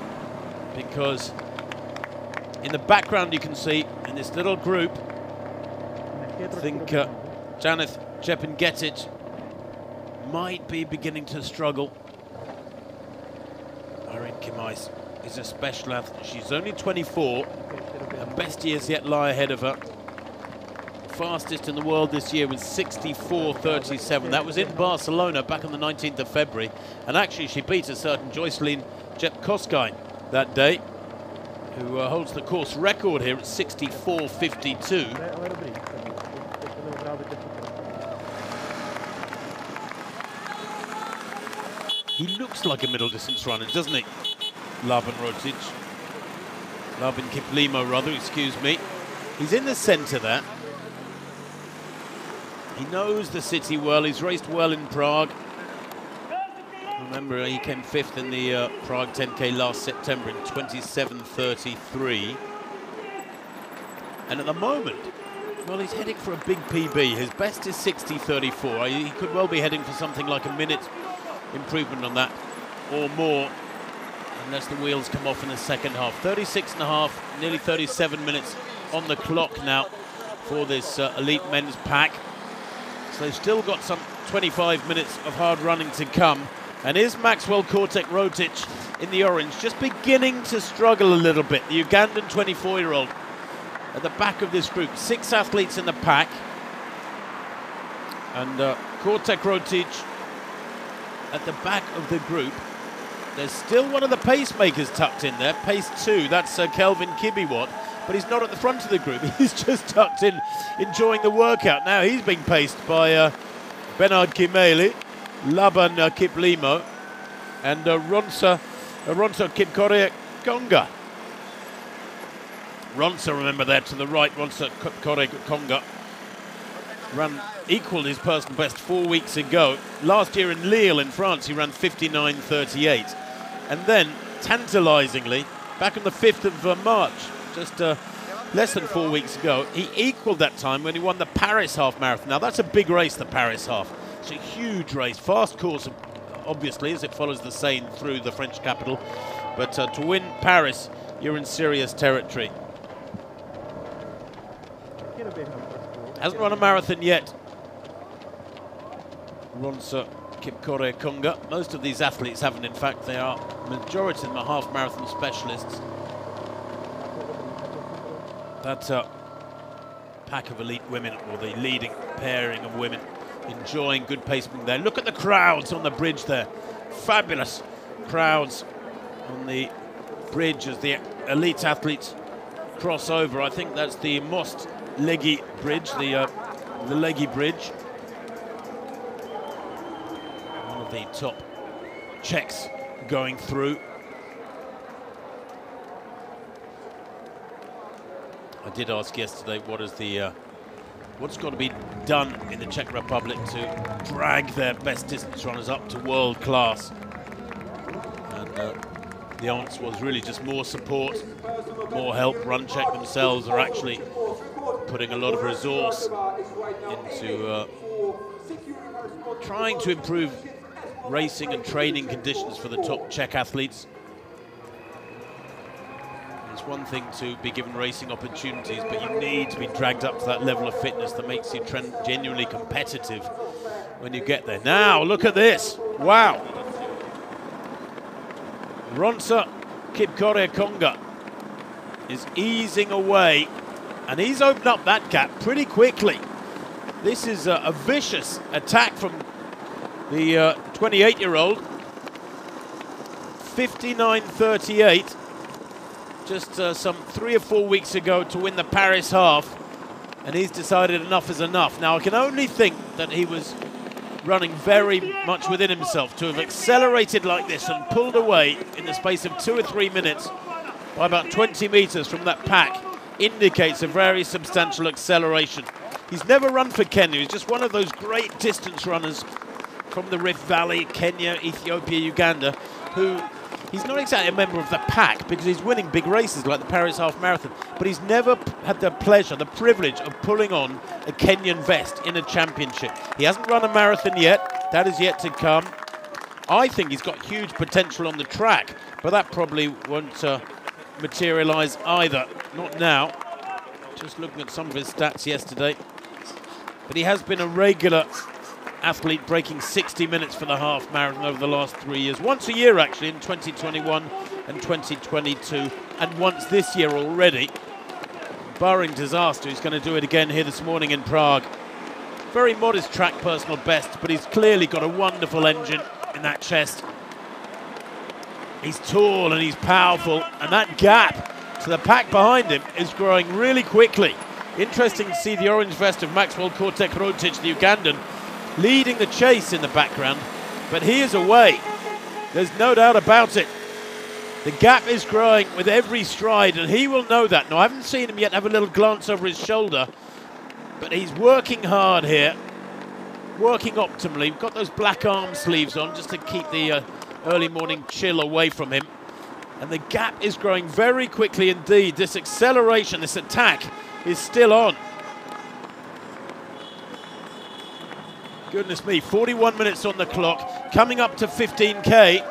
because in the background you can see, in this little group, I think Janeth Chepngetich might be beginning to struggle. Irene Kimais is a special athlete. She's only 24. Her best years yet lie ahead of her. Fastest in the world this year was 64.37. That was in Barcelona back on the 19th of February. And actually she beat a certain Joycelyn Jepkoskai that day, who holds the course record here at 64.52. He looks like a middle distance runner, doesn't he? Runczech. Labin Kiplimo, rather, excuse me. He's in the centre there. He knows the city well. He's raced well in Prague. Remember, he came 5th in the Prague 10K last September in 27.33. And at the moment, well, he's heading for a big PB. His best is 60.34. He could well be heading for something like a minute improvement on that or more, unless the wheels come off in the second half. 36.5, nearly 37 minutes on the clock now for this elite men's pack. So they've still got some 25 minutes of hard running to come. And is Maxwell Kortek-Rotich in the orange just beginning to struggle a little bit? The Ugandan 24-year-old at the back of this group. 6 athletes in the pack. And Kortek-Rotich at the back of the group. There's still one of the pacemakers tucked in there, pace 2, that's Kelvin Kibiwot, but he's not at the front of the group. He's just tucked in, enjoying the workout. Now he's being paced by Bernard Kimeli, Laban Kiplimo, and Ronsa Kipkorea-Konga. Ronsa, remember there to the right, Ronsa Kipkorea-Konga equalled his personal best 4 weeks ago. Last year in Lille in France, he ran 59.38. And then, tantalisingly, back on the 5th of March, just less than 4 weeks ago, he equalled that time when he won the Paris half marathon. Now, that's a big race, the Paris half. It's a huge race, fast course, obviously, as it follows the Seine through the French capital. But to win Paris, you're in serious territory. Hasn't run a marathon yet. Ronsa Kipkorea-Konga. Most of these athletes haven't, in fact. They are, majority of them are half marathon specialists. That pack of elite women, or the leading pairing of women, enjoying good pacing there. Look at the crowds on the bridge there. Fabulous crowds on the bridge as the elite athletes cross over. I think that's the Most Legi Bridge, the Legi Bridge. One of the top Czechs going through. I did ask yesterday what's got to be done in the Czech Republic to drag their best distance runners up to world class. And the answer was really just more support, more help. Runczech themselves are actually putting a lot of resource into trying to improve racing and training conditions for the top Czech athletes. It's one thing to be given racing opportunities, but you need to be dragged up to that level of fitness that makes you genuinely competitive when you get there. Now, look at this. Wow. Ronsa Kipkorea-Konga is easing away, and he's opened up that gap pretty quickly. This is a vicious attack from The 28-year-old, 59.38, just some 3 or 4 weeks ago to win the Paris half, and he's decided enough is enough. Now, I can only think that he was running very much within himself to have accelerated like this and pulled away in the space of 2 or 3 minutes by about 20 metres from that pack indicates a very substantial acceleration. He's never run for Kenya. He's just one of those great distance runners from the Rift Valley, Kenya, Ethiopia, Uganda, who he's not exactly a member of the pack because he's winning big races like the Paris Half Marathon, but he's never had the pleasure, the privilege of pulling on a Kenyan vest in a championship. He hasn't run a marathon yet. That is yet to come. I think he's got huge potential on the track, but that probably won't materialise either. Not now. Just looking at some of his stats yesterday. But he has been a regular athlete, breaking 60 minutes for the half marathon over the last 3 years. Once a year, actually, in 2021 and 2022, and once this year already. Barring disaster, he's going to do it again here this morning in Prague. Very modest track personal best, but he's clearly got a wonderful engine in that chest. He's tall and he's powerful, and that gap to the pack behind him is growing really quickly. Interesting to see the orange vest of Maxwell Runczech, the Ugandan, leading the chase in the background, but he is away. There's no doubt about it. The gap is growing with every stride, and he will know that. Now, I haven't seen him yet have a little glance over his shoulder, but he's working hard here, working optimally. We've got those black arm sleeves on just to keep the early morning chill away from him. And the gap is growing very quickly indeed. This acceleration, this attack is still on. Goodness me, 41 minutes on the clock, coming up to 15K.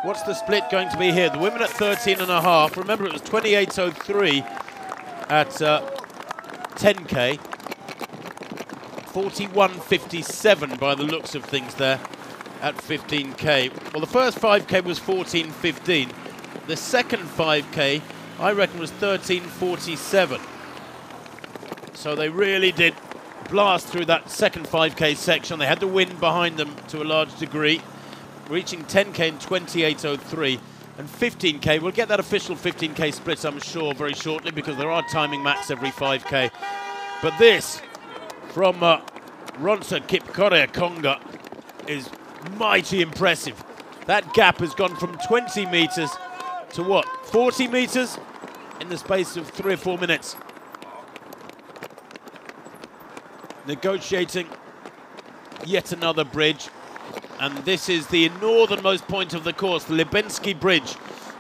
What's the split going to be here? The women at 13.5. Remember, it was 28.03 at 10K. 41.57 by the looks of things there at 15K. Well, the first 5K was 14.15. The second 5K, I reckon, was 13.47. So they really did blast through that second 5K section. They had the wind behind them to a large degree, reaching 10K in 28.03. And 15K, we'll get that official 15K split, I'm sure, very shortly, because there are timing mats every 5K. But this, from Runczech Kipkorea is mighty impressive. That gap has gone from 20 metres to what, 40 metres in the space of 3 or 4 minutes. Negotiating yet another bridge, and this is the northernmost point of the course, the Libensky Bridge,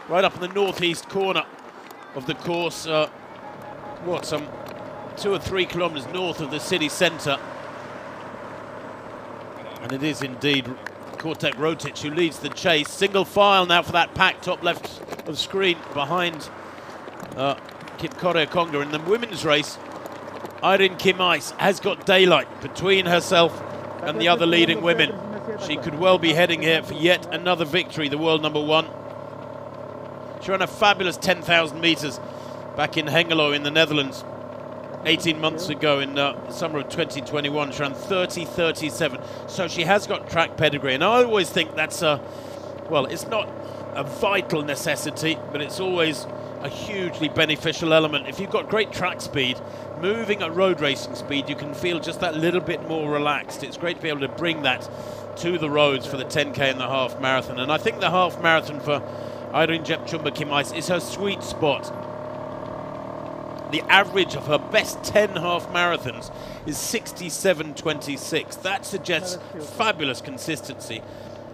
right up in the northeast corner of the course, some 2 or 3 kilometres north of the city centre. And it is indeed Runczech who leads the chase. Single file now for that pack, top left of screen, behind Kipkorea in the women's race. Irene Kimais has got daylight between herself and the other leading women. She could well be heading here for yet another victory, the world #1. She ran a fabulous 10,000 metres back in Hengelo in the Netherlands 18 months ago in the summer of 2021. She ran 30.37, so she has got track pedigree. And I always think that's well, it's not a vital necessity, but it's always a hugely beneficial element. If you've got great track speed, moving at road racing speed, you can feel just that little bit more relaxed. It's great to be able to bring that to the roads for the 10K and the half marathon. And I think the half marathon for Irene Kimais is her sweet spot. The average of her best 10 half marathons is 67.26. That suggests fabulous consistency.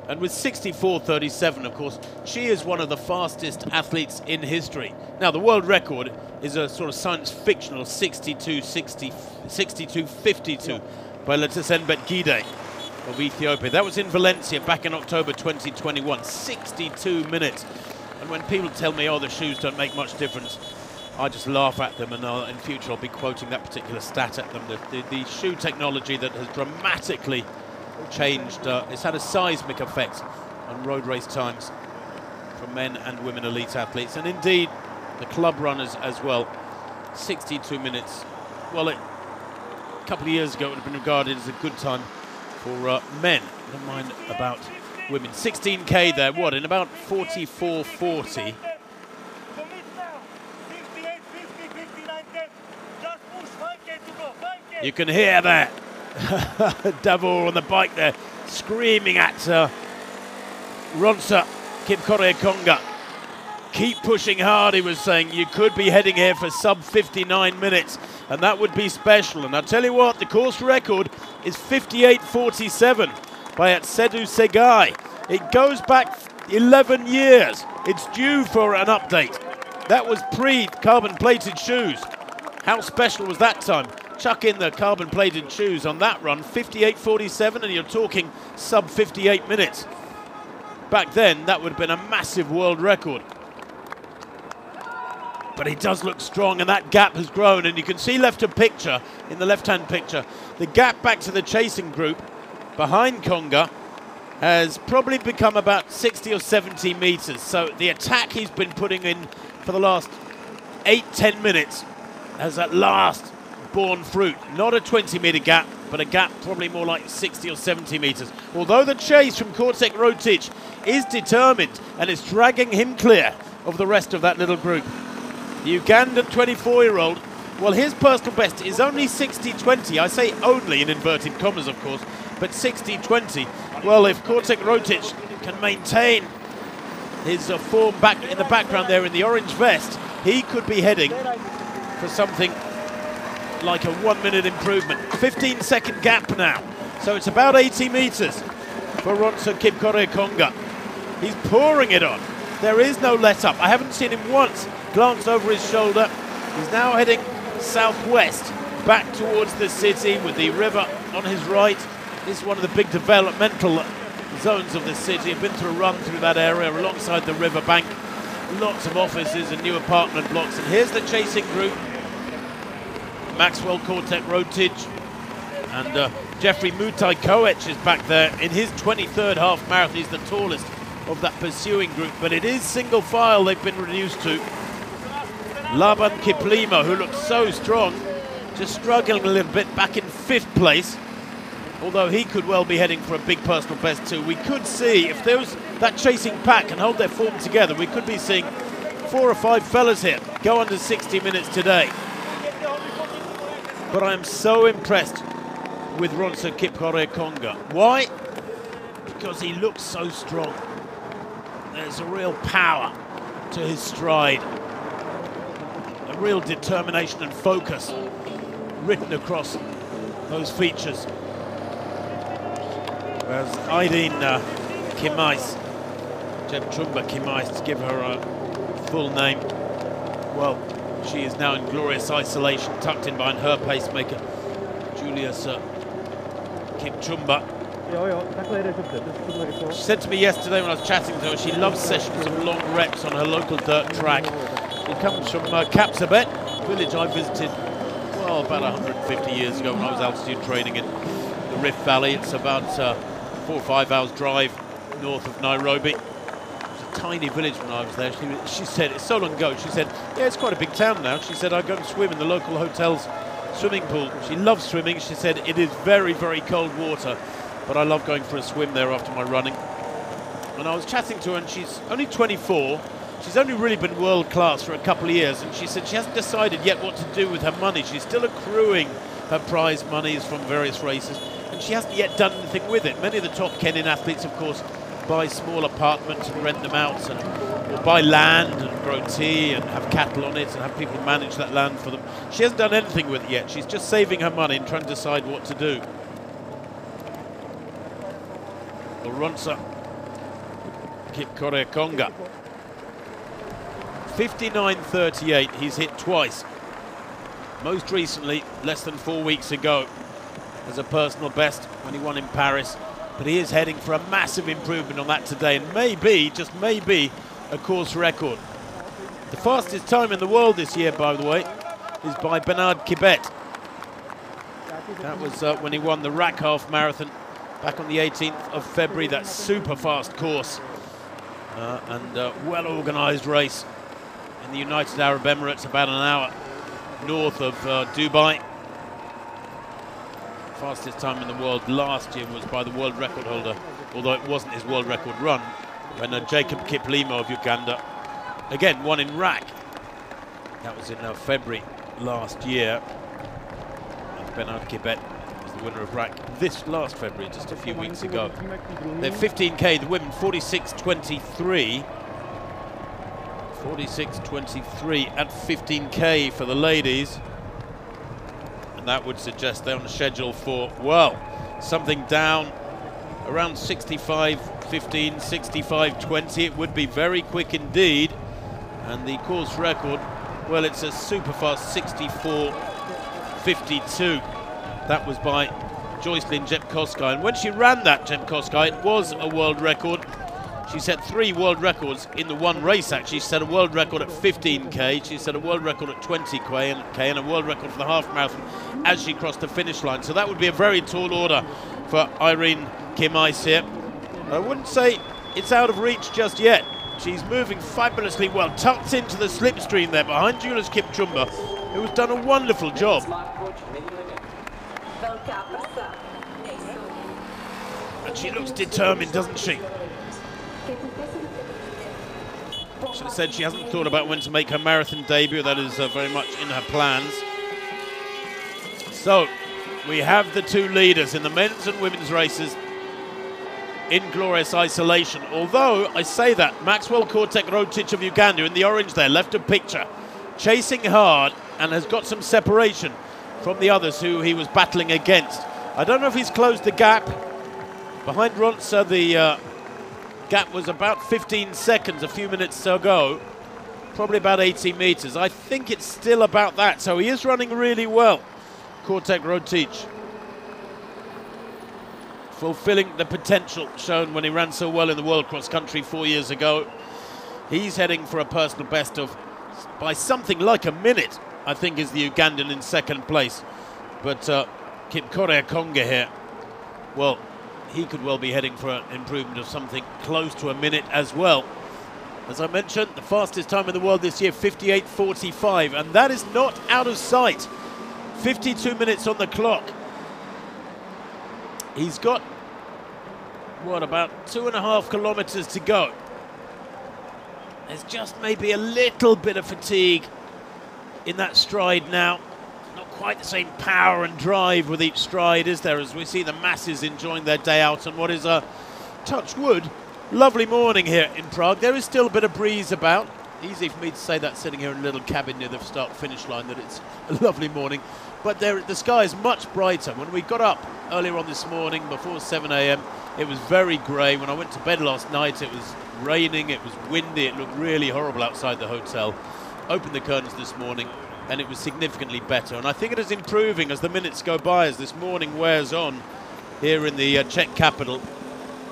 And with 64.37, of course, she is one of the fastest athletes in history. Now, the world record is a sort of science-fictional 62.52 by Letesenbet Gide of Ethiopia. That was in Valencia back in October 2021, 62 minutes. And when people tell me, oh, the shoes don't make much difference, I just laugh at them, and in future I'll be quoting that particular stat at them. The shoe technology that has dramatically changed, it's had a seismic effect on road race times for men and women elite athletes, and indeed the club runners as well. 62 minutes. Well, a couple of years ago it would have been regarded as a good time for men. Never mind about women. 16K there, what, in about 44:40. You can hear that. Davor on the bike there, screaming at Runczech Kipchoge-Konga. Keep pushing hard, he was saying. You could be heading here for sub 59 minutes, and that would be special. And I'll tell you what, the course record is 58:47 by Atsedu Segai. It goes back 11 years. It's due for an update. That was pre-carbon-plated shoes. How special was that time? Chuck in the carbon-plated shoes on that run, 58:47, and you're talking sub 58 minutes. Back then, that would have been a massive world record. But he does look strong, and that gap has grown, and you can see left-hand picture, in the left-hand picture, the gap back to the chasing group behind Konga has probably become about 60 or 70 meters. So the attack he's been putting in for the last 8-10 minutes has at last borne fruit. Not a 20-meter gap, but a gap probably more like 60 or 70 meters. Although the chase from Runczech is determined, and it's dragging him clear of the rest of that little group. The Ugandan 24-year-old, well, his personal best is only 60:20. I say only in inverted commas, of course, but 60:20. Well, if Runczech can maintain his form back in the background there in the orange vest, he could be heading for something like a 1-minute improvement. 15-second gap now, so it's about 80 meters for Runczech Kipchoge-Konga. He's pouring it on. There is no let-up. I haven't seen him once glance over his shoulder. He's now heading southwest, back towards the city with the river on his right. This is one of the big developmental zones of the city. I've been to a run through that area alongside the river bank. Lots of offices and new apartment blocks. And here's the chasing group. Maxwell Runczech and Jeffrey Mutai Koech is back there in his 23rd half marathon. He's the tallest of that pursuing group, but it is single file they've been reduced to. Laban Kiplimo, who looks so strong, just struggling a little bit, back in 5th place, although he could well be heading for a big personal best too. We could see, if there was that chasing pack can hold their form together, we could be seeing 4 or 5 fellas here go under 60 minutes today. But I'm so impressed with Runczech Kipchoge-Konga. Why? Because he looks so strong. There's a real power to his stride, a real determination and focus written across those features. Whereas Aydin Kimais, Jemchumba Kimais, to give her a full name, well, she is now in glorious isolation, tucked in behind her pacemaker, Julius Kimchumba. She said to me yesterday when I was chatting to her, she loves sessions of long reps on her local dirt track. She comes from Kapsabet, a village I visited, well, about 150 years ago when I was altitude training in the Rift Valley. It's about 4 or 5 hours drive north of Nairobi. It was a tiny village when I was there. She said, it's so long ago, she said, yeah, it's quite a big town now. She said, I go and swim in the local hotel's swimming pool. She loves swimming. She said, it is very, very cold water, but I love going for a swim there after my running. And I was chatting to her, and she's only 24. She's only really been world class for a couple of years, and she said she hasn't decided yet what to do with her money. She's still accruing her prize monies from various races, and she hasn't yet done anything with it. Many of the top Kenyan athletes, of course, buy small apartments and rent them out, or buy land and grow tea and have cattle on it and have people manage that land for them. She hasn't done anything with it yet. She's just saving her money and trying to decide what to do. Runczech Kipchoge-Konga, 59:38, he's hit twice. Most recently, less than 4 weeks ago, as a personal best when he won in Paris. But he is heading for a massive improvement on that today, and maybe, just maybe, a course record. The fastest time in the world this year, by the way, is by Bernard Kibet. That was when he won the RAC Half Marathon back on the 18th of February, that super fast course and well-organised race in the United Arab Emirates, about an hour north of Dubai. Fastest time in the world last year was by the world record holder, although it wasn't his world record run, when Jacob Kiplimo of Uganda, again, won in Rack. That was in February last year. And Bernard Kibet was the winner of Rack this last February, just a few weeks ago. They're 15k, the women 46.23. 46.23 at 15k for the ladies. And that would suggest they're on the schedule for, well, something down around 65.15, 65.20. It would be very quick indeed. And the course record, well, it's a super fast 64.52. That was by Joycelyn Jepkosgei. And when she ran that, Jepkosgei, it was a world record. She set 3 world records in the one race, actually. She set a world record at 15k, she set a world record at 20k and a world record for the half marathon as she crossed the finish line. So that would be a very tall order for Irene Kemais here. I wouldn't say it's out of reach just yet. She's moving fabulously well, tucked into the slipstream there behind Julius Kipchumba, who has done a wonderful job. And she looks determined, doesn't she? She said she hasn't thought about when to make her marathon debut. That is very much in her plans. So, we have the 2 leaders in the men's and women's races in glorious isolation. Although, I say that, Maxwell Kortek-Runczech of Uganda in the orange there, left of picture, chasing hard and has got some separation from the others who he was battling against. I don't know if he's closed the gap. Behind Runczech, the gap was about 15 seconds a few minutes ago, probably about 80 meters. I think it's still about that, so he is running really well, Kortek-Runczech, fulfilling the potential shown when he ran so well in the World Cross Country 4 years ago. He's heading for a personal best of, by something like a minute, I think, is the Ugandan in second place. But Kipkorea Konga here, well, he could well be heading for an improvement of something close to a minute as well. As I mentioned, the fastest time in the world this year, 58.45, and that is not out of sight. 52 minutes on the clock. He's got, what, about 2.5 kilometers to go. There's just maybe a little bit of fatigue in that stride now. Quite the same power and drive with each stride, is there, as we see the masses enjoying their day out on what is a, touch wood, lovely morning here in Prague. There is still a bit of breeze about. Easy for me to say that sitting here in a little cabin near the start-finish line, that it's a lovely morning. But the sky is much brighter. When we got up earlier on this morning, before 7 a.m, it was very grey. When I went to bed last night, it was raining, it was windy, it looked really horrible outside the hotel. Opened the curtains this morning, and it was significantly better. And I think it is improving as the minutes go by, as this morning wears on here in the Czech capital.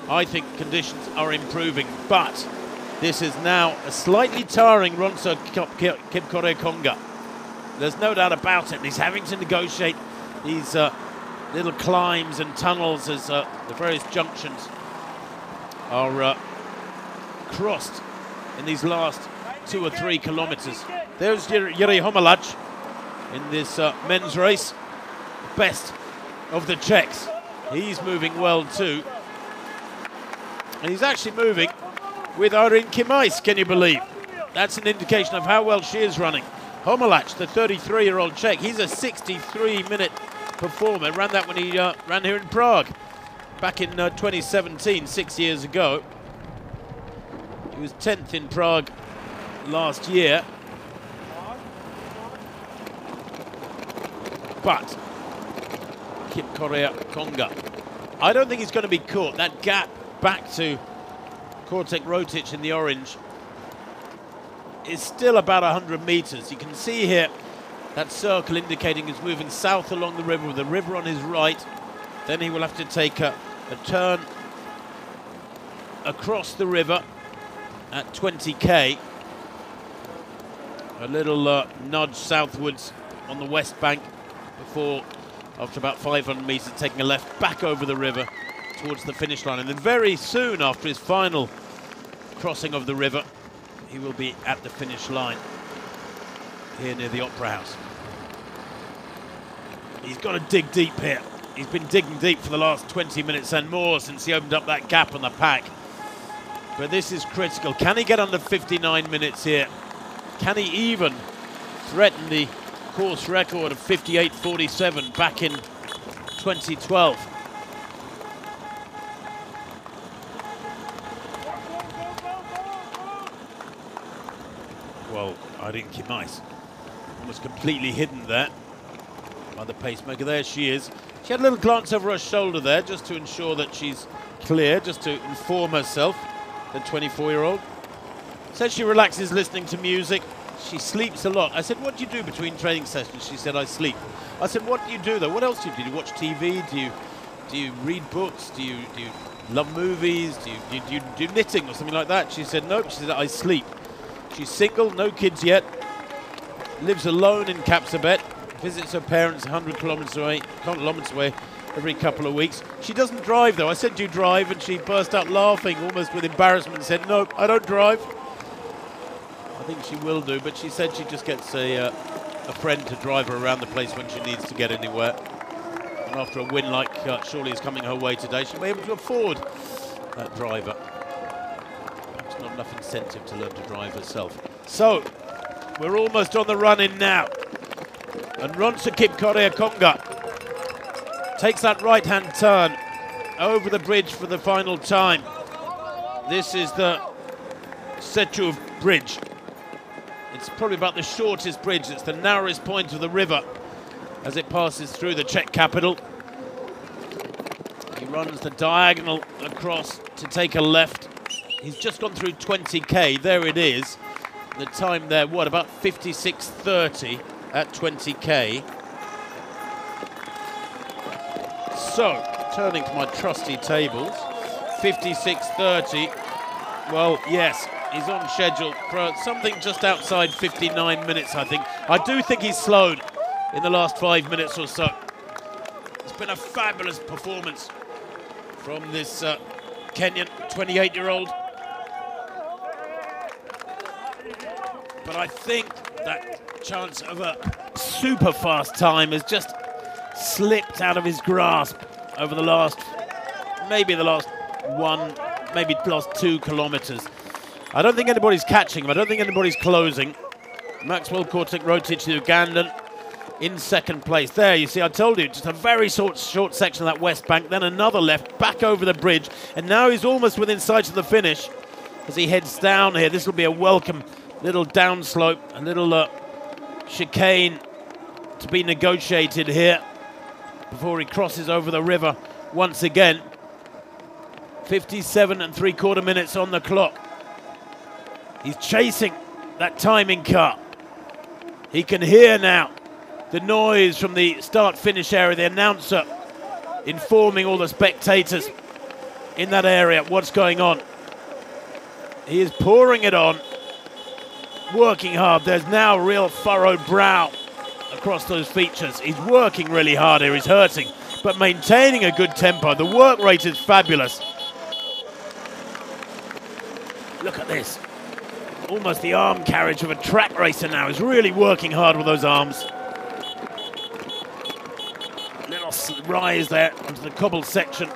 I think conditions are improving, but this is now a slightly tiring Runczech Kipkorea Konga. There's no doubt about it. He's having to negotiate these little climbs and tunnels as the various junctions are crossed in these last 2 or 3 kilometers. There's Jiří Homolák in this men's race, best of the Czechs. He's moving well too. And he's actually moving with Irene Kemais, can you believe? That's an indication of how well she is running. Homolák, the 33-year-old Czech, he's a 63-minute performer. Ran that when he ran here in Prague back in 2017, 6 years ago. He was 10th in Prague last year. But Kipkorea Konga, I don't think he's going to be caught. That gap back to Kortek-Runczech in the orange is still about 100 meters. You can see here that circle indicating he's moving south along the river with the river on his right. Then he will have to take a turn across the river at 20k. A little nudge southwards on the west bank before, after about 500 meters, taking a left back over the river towards the finish line. And then very soon after his final crossing of the river, he will be at the finish line here near the Opera House. He's got to dig deep here. He's been digging deep for the last 20 minutes and more since he opened up that gap on the pack. But this is critical. Can he get under 59 minutes here? Can he even threaten the course record of 58.47 back in 2012? Well, I think he might. Almost completely hidden there by the pacemaker. There she is. She had a little glance over her shoulder there just to ensure that she's clear, just to inform herself, the 24-year-old. Said she relaxes listening to music. She sleeps a lot. I said, what do you do between training sessions? She said, I sleep. I said, what do you do though? What else do you do? Do you watch TV? Do you read books? Do you love movies? Do you do knitting or something like that? She said, nope. She said, I sleep. She's single, no kids yet. Lives alone in Kapsabet. Visits her parents 100 kilometers away every couple of weeks. She doesn't drive though. I said, do you drive? And she burst out laughing almost with embarrassment and said, no, I don't drive. I think she will do, but she said she just gets a friend to drive her around the place when she needs to get anywhere. And after a win like surely is coming her way today, she'll be able to afford that driver. Perhaps not enough incentive to learn to drive herself. So, we're almost on the run-in now. And Runczech Konga takes that right-hand turn over the bridge for the final time. This is the Sechuv Bridge. It's probably about the shortest bridge. It's the narrowest point of the river as it passes through the Czech capital. He runs the diagonal across to take a left. He's just gone through 20k. There it is. The time there, what, about 56.30 at 20k. So, turning to my trusty tables, 56.30. Well, yes, he's on schedule for something just outside 59 minutes, I think. I do think he's slowed in the last 5 minutes or so. It's been a fabulous performance from this Kenyan 28-year-old. But I think that chance of a super fast time has just slipped out of his grasp over the last, maybe the last 2 kilometers. I don't think anybody's catching him. I don't think anybody's closing. Maxwell Kortek-Rotich, the Ugandan, in second place. There, you see, I told you, just a very short section of that west bank, then another left, back over the bridge, and now he's almost within sight of the finish as he heads down here. This will be a welcome little downslope, a little chicane to be negotiated here before he crosses over the river once again. 57.75 minutes on the clock. He's chasing that timing car. He can hear now the noise from the start-finish area, the announcer informing all the spectators in that area what's going on. He is pouring it on, working hard. There's now a real furrowed brow across those features. He's working really hard here, he's hurting, but maintaining a good tempo. The work rate is fabulous. Look at this. Almost the arm carriage of a track racer now. He's really working hard with those arms. Little rise there onto the cobbled section.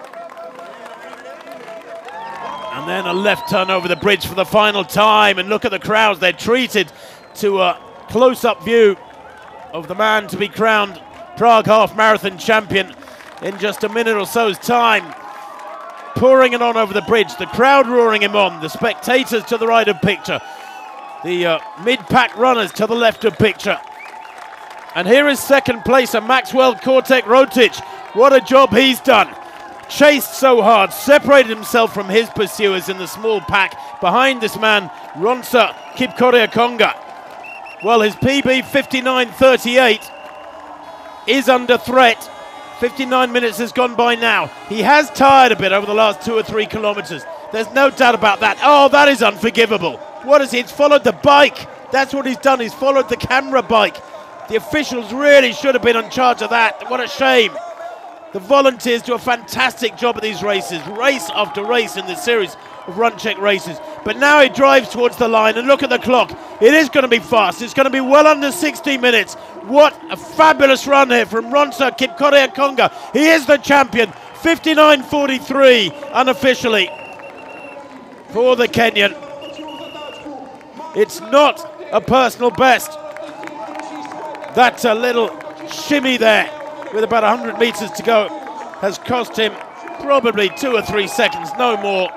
And then a left turn over the bridge for the final time. And look at the crowds. They're treated to a close-up view of the man to be crowned Prague Half Marathon champion in just a minute or so's time. Pouring it on over the bridge. The crowd roaring him on. The spectators to the right of picture. The mid-pack runners to the left of picture. And here is second place, Maxwell Kortek-Rotich. What a job he's done. Chased so hard, separated himself from his pursuers in the small pack behind this man, Runczech Konga. Well, his PB 59.38 is under threat. 59 minutes has gone by now. He has tired a bit over the last 2 or 3 kilometers. There's no doubt about that. Oh, that is unforgivable. What is he? He's followed the bike. That's what he's done. He's followed the camera bike. The officials really should have been in charge of that. What a shame. The volunteers do a fantastic job of these races, race after race in this series of Runczech races. But now he drives towards the line, and look at the clock. It is going to be fast. It's going to be well under 60 minutes. What a fabulous run here from Runczech Kipkorea-Konga. He is the champion. 59.43 unofficially for the Kenyan. It's not a personal best. That's a little shimmy there with about 100 meters to go has cost him probably 2 or 3 seconds, no more.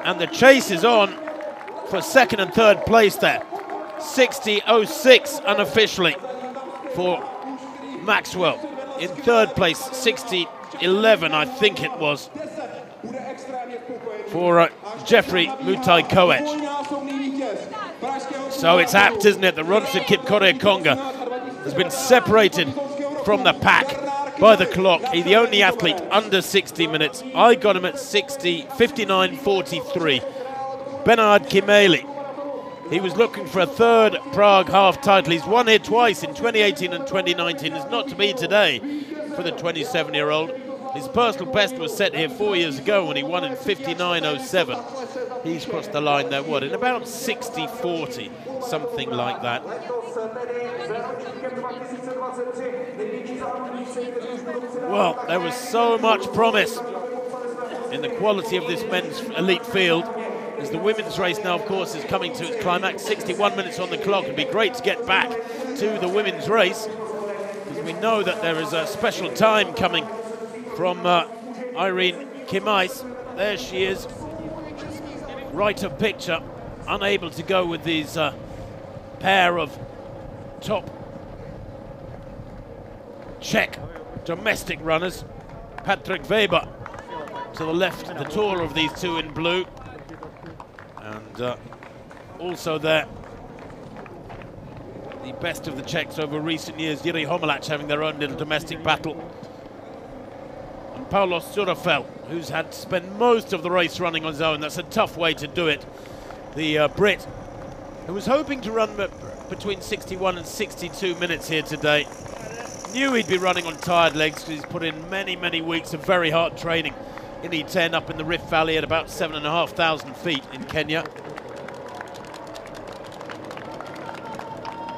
And the chase is on for second and third place there. 60.06 unofficially for Maxwell. In third place, 60.11 I think it was for Jeffrey Mutai Koech. So it's apt, isn't it, that Runczech Kipkorea-Konga has been separated from the pack by the clock. He's the only athlete under 60 minutes. I got him at 59.43. Bernard Kimeli. He was looking for a third Prague half title. He's won here twice in 2018 and 2019. It's not to be today for the 27-year-old. His personal best was set here 4 years ago when he won in 59.07. He's crossed the line there, what, in about 60.40, something like that. Well, there was so much promise in the quality of this men's elite field. As the women's race now, of course, is coming to its climax. 61 minutes on the clock. It'd be great to get back to the women's race, because we know that there is a special time coming from Irene Kimais. There she is, right of picture, unable to go with these pair of top Czech domestic runners. Patrick Weber to the left, the taller of these two in blue. And also there, the best of the Czechs over recent years, Jiří Homolák having their own little domestic battle. And Paulos Surafel, who's had to spend most of the race running on his own. That's a tough way to do it. The Brit, who was hoping to run between 61 and 62 minutes here today, knew he'd be running on tired legs because he's put in many, many weeks of very hard training in E10 up in the Rift Valley at about 7,500 feet in Kenya.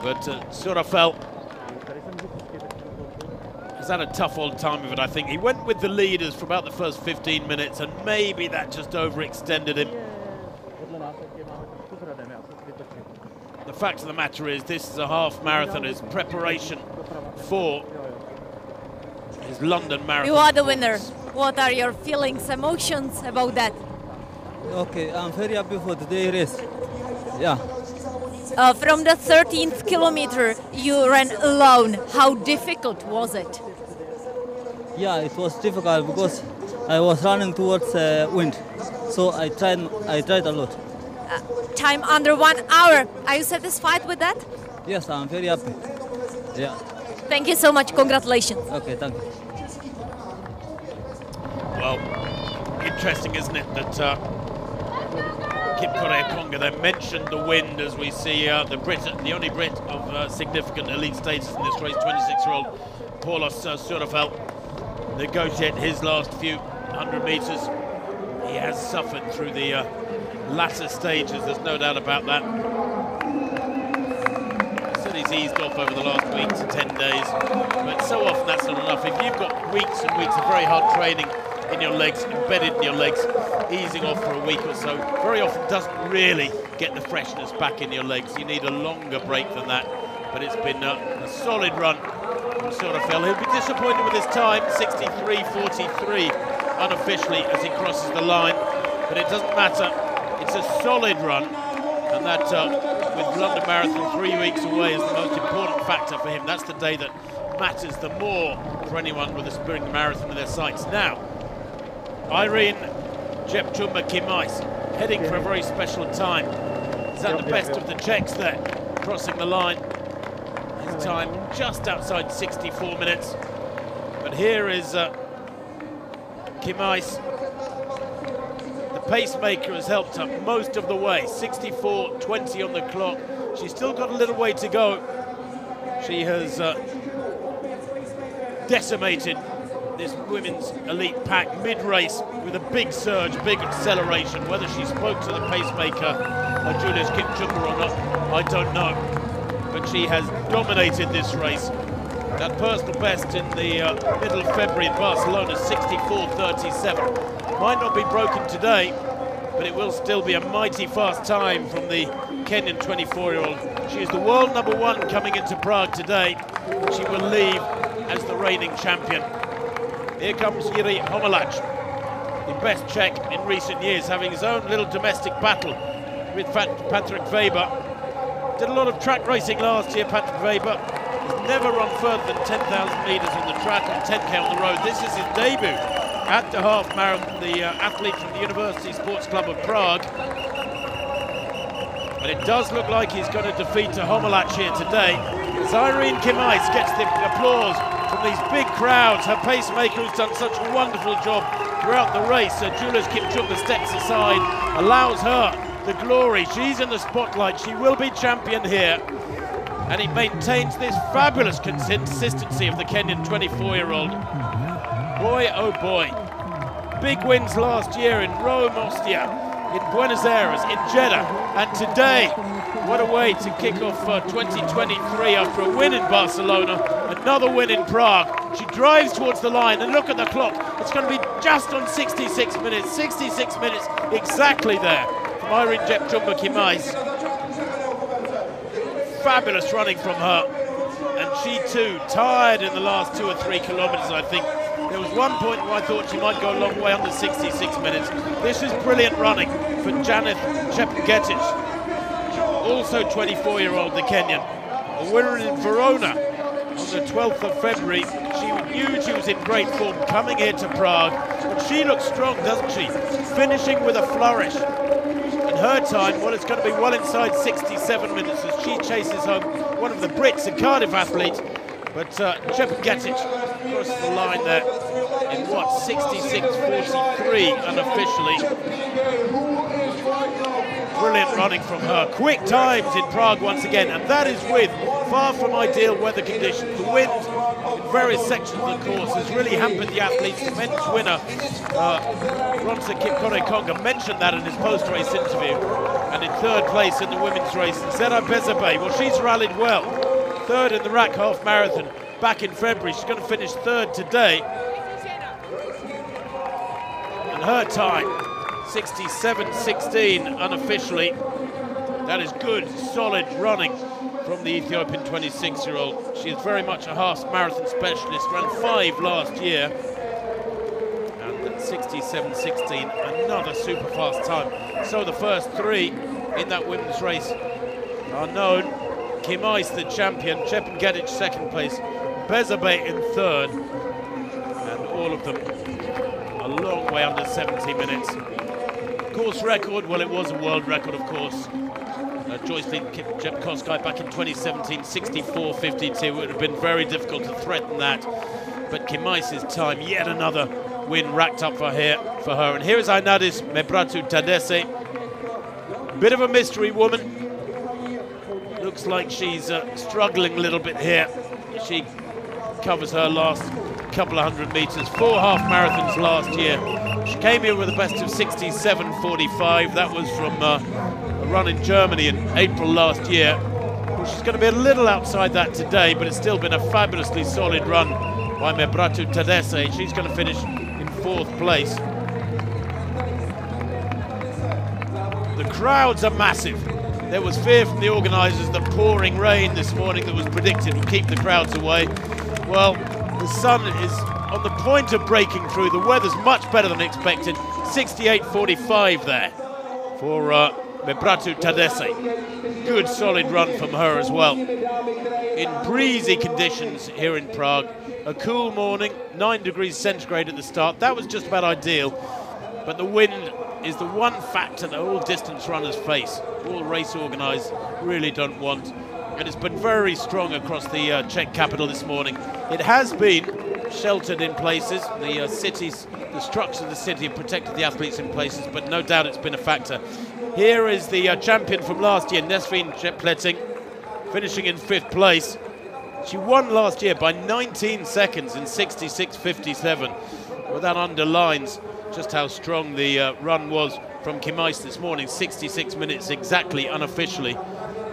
But Surafel has had a tough old time of it, I think. He went with the leaders for about the first 15 minutes, and maybe that just overextended him. The fact of the matter is, this is a half marathon, his preparation for his London marathon. You are the winner. What are your feelings, emotions about that? Okay, I'm very happy for today's race. Yeah. From the 13th kilometer, you ran alone. How difficult was it? Yeah, it was difficult because I was running towards wind, so I tried a lot. Time under 1 hour. Are you satisfied with that? Yes, I'm very happy. Yeah. Thank you so much. Congratulations. Okay, thank you. Well, interesting, isn't it, that Kipkorea-Konga then mentioned the wind, as we see the only Brit of significant elite status in this race, 26-year-old Paulos Surafel, negotiate his last few 100 meters. He has suffered through the latter stages, there's no doubt about that. Said he's eased off over the last week to 10 days, but so often that's not enough. If you've got weeks and weeks of very hard training in your legs, embedded in your legs, easing off for a week or so, very often doesn't really get the freshness back in your legs. You need a longer break than that, but it's been a solid run from Surafel. He'll be disappointed with his time, 63.43 unofficially as he crosses the line, but it doesn't matter. It's a solid run, and that with London Marathon 3 weeks away is the most important factor for him. That's the day that matters the more for anyone with a spring marathon in their sights. Now, Irene Jepchumba Kimais heading for a very special time. Is that the best of the Czechs there, crossing the line? His time just outside 64 minutes. But here is Kimais. The pacemaker has helped her most of the way. 64.20 on the clock. She's still got a little way to go. She has decimated this women's elite pack mid-race with a big surge, big acceleration. Whether she spoke to the pacemaker, Julius Kipchumba, or not, I don't know. But she has dominated this race. That personal best in the middle of February in Barcelona, 64.37. Might not be broken today, but it will still be a mighty fast time from the Kenyan 24-year-old. She is the world #1 coming into Prague today. She will leave as the reigning champion. Here comes Jiří Homolák, the best Czech in recent years, having his own little domestic battle with Patrick Weber. Did a lot of track racing last year, Patrick Weber. He's never run further than 10,000 metres on the track and 10k on the road. This is his debut at the half marathon, the athlete from the University Sports Club of Prague. And it does look like he's going to defeat Homolák here today, as Irene Kimais gets the applause from these big crowds. Her pacemaker has done such a wonderful job throughout the race. Julius Kipchumba steps aside, allows her the glory. She's in the spotlight. She will be champion here. And he maintains this fabulous consistency of the Kenyan 24-year-old. Boy, oh boy. Big wins last year in Rome, Ostia, in Buenos Aires, in Jeddah, and today, what a way to kick off 2023 after a win in Barcelona, another win in Prague. She drives towards the line, and look at the clock. It's going to be just on 66 minutes. 66 minutes exactly there from Irene Kipchumba Kimais. Fabulous running from her, and she too tired in the last 2 or 3 kilometres, I think. There was one point where I thought she might go a long way under 66 minutes. This is brilliant running for Janet Chepngetich, also 24-year-old, the Kenyan. A winner in Verona on the 12th of February. She knew she was in great form coming here to Prague, but she looks strong, doesn't she? Finishing with a flourish. And her time, well, it's going to be well inside 67 minutes as she chases home one of the Brits, a Cardiff athlete. But Chepngetich crosses the line there in what, 66.43 unofficially. Brilliant running from her. Quick times in Prague once again, and that is with far from ideal weather conditions. The wind in various sections of the course has really hampered the athletes. The men's winner, Runczech Konga, mentioned that in his post-race interview. And in third place in the women's race, Zera Bezabe. Well, she's rallied well. Third in the RAC half marathon back in February. She's going to finish third today. And her time, 67.16 unofficially. That is good, solid running from the Ethiopian 26-year-old. She is very much a half marathon specialist, ran 5 last year. And at 67.16, another super fast time. So the first 3 in that women's race are known. Kimais the champion, Chepngetich second place, Bezabe in third, and all of them a long way under 70 minutes. Course record, well, it was a world record, of course. Joycelyn Jepkoskai back in 2017, 64.52. It would have been very difficult to threaten that. But Kimais' time, yet another win racked up for her. And here is Ainadis Mebratu Tadesse. Bit of a mystery woman. Looks like she's struggling a little bit here. She covers her last couple of 100 metres. 4 half marathons last year. She came here with a best of 67.45. That was from a run in Germany in April last year. Well, she's going to be a little outside that today, but it's still been a fabulously solid run by Mebratu Tadesse. She's going to finish in 4th place. The crowds are massive. There was fear from the organisers that pouring rain this morning that was predicted would keep the crowds away. Well, the sun is on the point of breaking through. The weather's much better than expected. 68.45 there for Mebratu Tadesse. Good solid run from her as well. In breezy conditions here in Prague. A cool morning, 9 degrees centigrade at the start. That was just about ideal. But the wind is the one factor that all distance runners face. All race organisers really don't want. And it's been very strong across the Czech capital this morning. It has been sheltered in places. The structure of the city have protected the athletes in places, but no doubt it's been a factor. Here is the champion from last year, Nesrin Jepleting, finishing in 5th place. She won last year by 19 seconds in 66.57. Well, that underlines just how strong the run was from Kimais this morning. 66 minutes exactly, unofficially.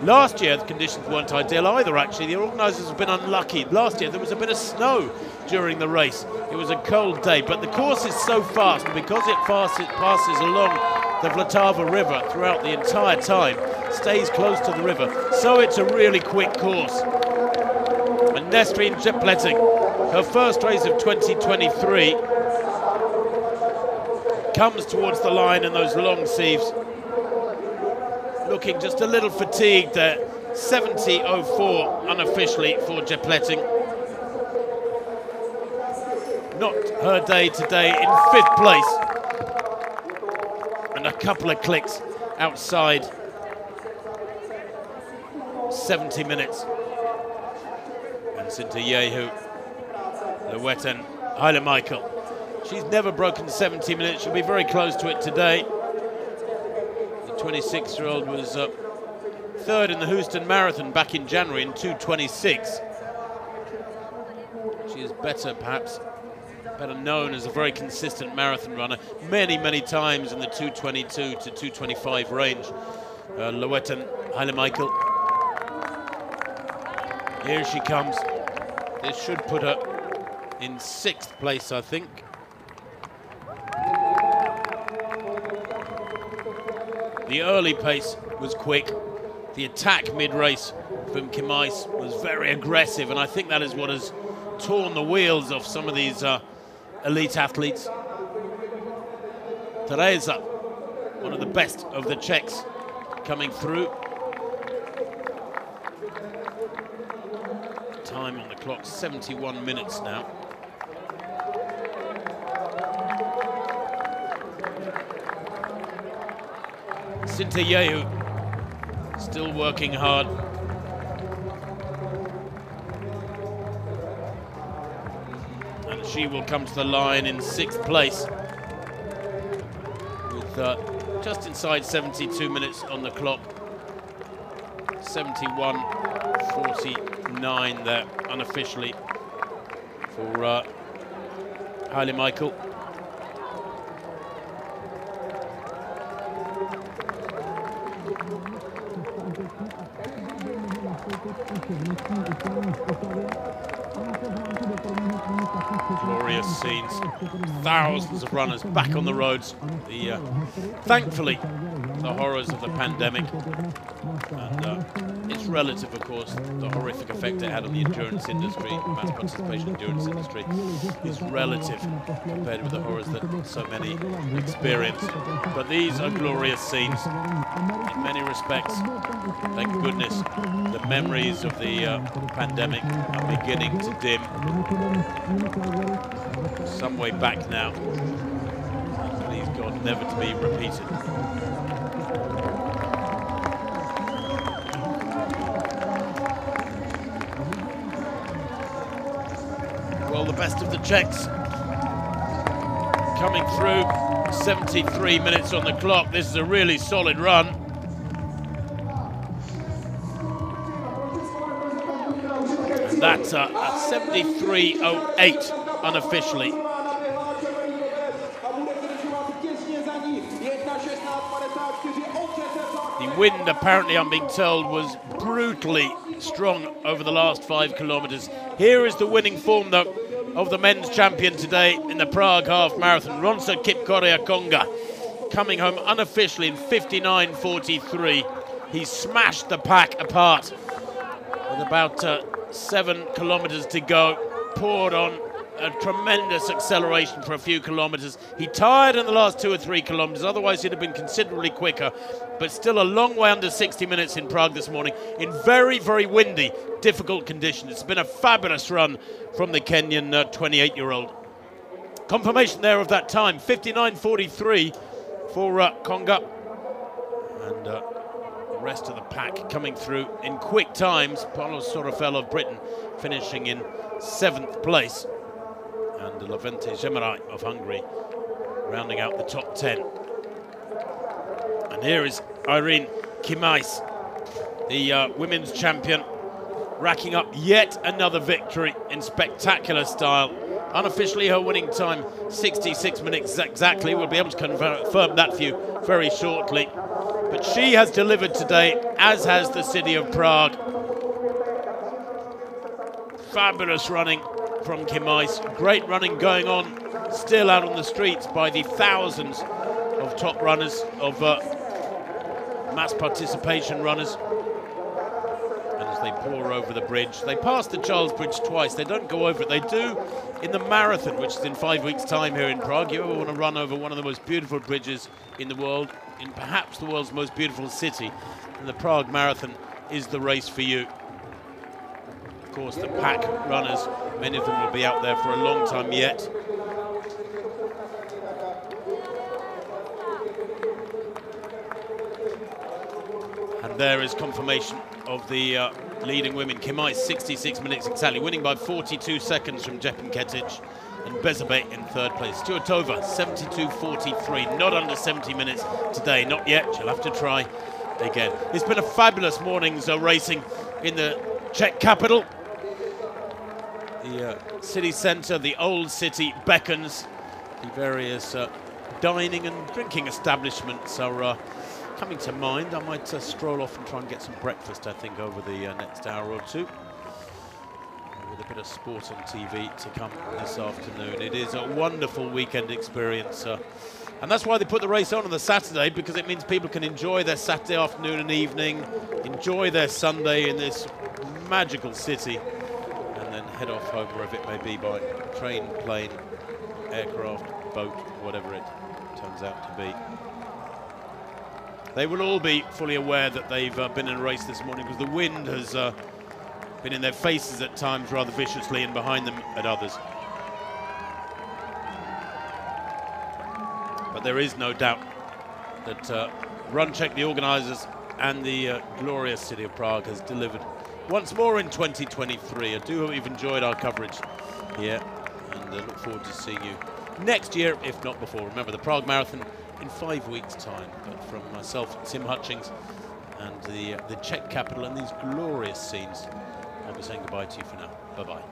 Last year, the conditions weren't ideal either, actually. The organisers have been unlucky. Last year, there was a bit of snow during the race. It was a cold day, but the course is so fast, and because it passes along the Vltava River throughout the entire time, stays close to the river, so it's a really quick course. And Nesrine Jepleting, her first race of 2023, comes towards the line in those long sleeves, looking just a little fatigued there. 70.04 unofficially for Jepleting. Not her day today, in 5th place. And a couple of clicks outside 70 minutes. And Sintayehu, Lewetten, Haile Michael. She's never broken 70 minutes. She'll be very close to it today. The 26-year-old was third in the Houston Marathon back in January in 2:26. She is better known as a very consistent marathon runner. Many times in the 2:22 to 2:25 range. Lewetten, Haile Michael. Here she comes. This should put her in 6th place, I think. The early pace was quick. The attack mid-race from Kimais was very aggressive, and I think that is what has torn the wheels off some of these elite athletes. Teresa, one of the best of the Czechs, coming through. Time on the clock, 71 minutes now. Sintayehu still working hard. And she will come to the line in 6th place with just inside 72 minutes on the clock. 71.49 there unofficially for Haile Michael. Glorious scenes, thousands of runners back on the roads. Thankfully, the horrors of the pandemic, and it's relative, of course. The horrific effect it had on the endurance industry, mass participation endurance industry, is relative compared with the horrors that so many experience. But these are glorious scenes in many respects. Thank goodness the memories of the pandemic are beginning to dim. Some way back now. Please God, never to be repeated. Well, the best of the Czechs coming through. 73 minutes on the clock. This is a really solid run. And that's at 73.08 unofficially. The wind, apparently, I'm being told, was brutally strong over the last 5 kilometers. Here is the winning form, though, of the men's champion today in the Prague half marathon, Runczech Konga, coming home unofficially in 59.43. He smashed the pack apart with about 7 kilometers to go, poured on a tremendous acceleration for a few kilometers. He tired in the last 2 or 3 kilometers, otherwise he'd have been considerably quicker, but still a long way under 60 minutes in Prague this morning in very, very windy, difficult conditions. It's been a fabulous run from the Kenyan 28-year-old. Confirmation there of that time, 59.43 for Konga. And the rest of the pack coming through in quick times. Paulo Sorofel of Britain finishing in 7th place. And Levente Gemerai of Hungary rounding out the top 10. And here is Irene Kimais, the women's champion, racking up yet another victory in spectacular style. Unofficially, her winning time, 66 minutes exactly. We'll be able to confirm that for you very shortly. But she has delivered today, as has the city of Prague. Fabulous running from Kimais. Great running going on still out on the streets by the thousands of top runners, of mass participation runners. And as they pour over the bridge, they pass the Charles Bridge twice. They don't go over it. They do in the marathon, which is in 5 weeks' time here in Prague. You ever want to run over one of the most beautiful bridges in the world, in perhaps the world's most beautiful city, and the Prague Marathon is the race for you. Of course, the pack runners, many of them will be out there for a long time yet. And there is confirmation of the leading women. Kimai, 66 minutes exactly, winning by 42 seconds from Jepin Ketic, and Bezabe in third place. Stuartova, 72.43, not under 70 minutes today, not yet. She'll have to try again. It's been a fabulous morning's racing in the Czech capital. The city centre, the old city beckons. The various dining and drinking establishments are coming to mind. I might stroll off and try and get some breakfast, I think, over the next hour or two. With a bit of sport on TV to come this afternoon. It is a wonderful weekend experience. And that's why they put the race on the Saturday, because it means people can enjoy their Saturday afternoon and evening, enjoy their Sunday in this magical city, and then head off home wherever it may be by train, plane, aircraft, boat, whatever it turns out to be. They will all be fully aware that they've been in a race this morning, because the wind has been in their faces at times rather viciously, and behind them at others. But there is no doubt that Runczech, the organisers, and the glorious city of Prague has delivered once more in 2023. I do hope you've enjoyed our coverage here, and look forward to seeing you next year, if not before. Remember, the Prague Marathon in 5 weeks' time. But from myself, Tim Hutchings, and the Czech capital and these glorious scenes, I'll be saying goodbye to you for now. Bye-bye.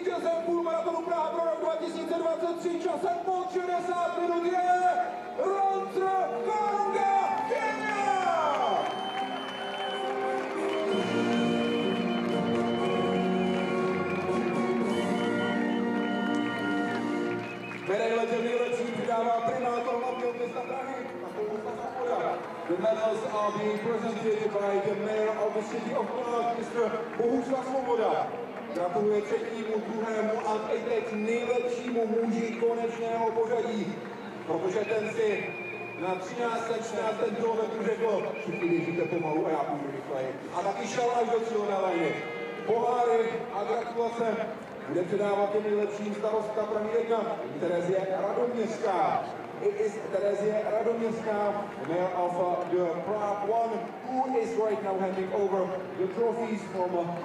vítězem půlmaratonu Praha pro rok 2023 časem pod 60 minut je Runczech Kenya! Medaile těm nejlepším přidává primátor hlavního města Prahy a spolusta Zápoda. The medals are being presented by the mayor of the city of Prague, Mr. Bohuslav Svoboda. Gratuluje třetímu, druhému a teď nejlepšímu muži konečného pořadí, protože ten si na 13. 14. kilometru řekl, všichni běžíte pomalu a já půjdu rychleji. A taky šel až do cílové lajny. Poháry a gratulace bude předávat těm nejlepším starostka Prahy 1, Terezie Radoměřská. It is Terezie Radoměřská, mayor of the Prague 1, who is right now handing over the trophies from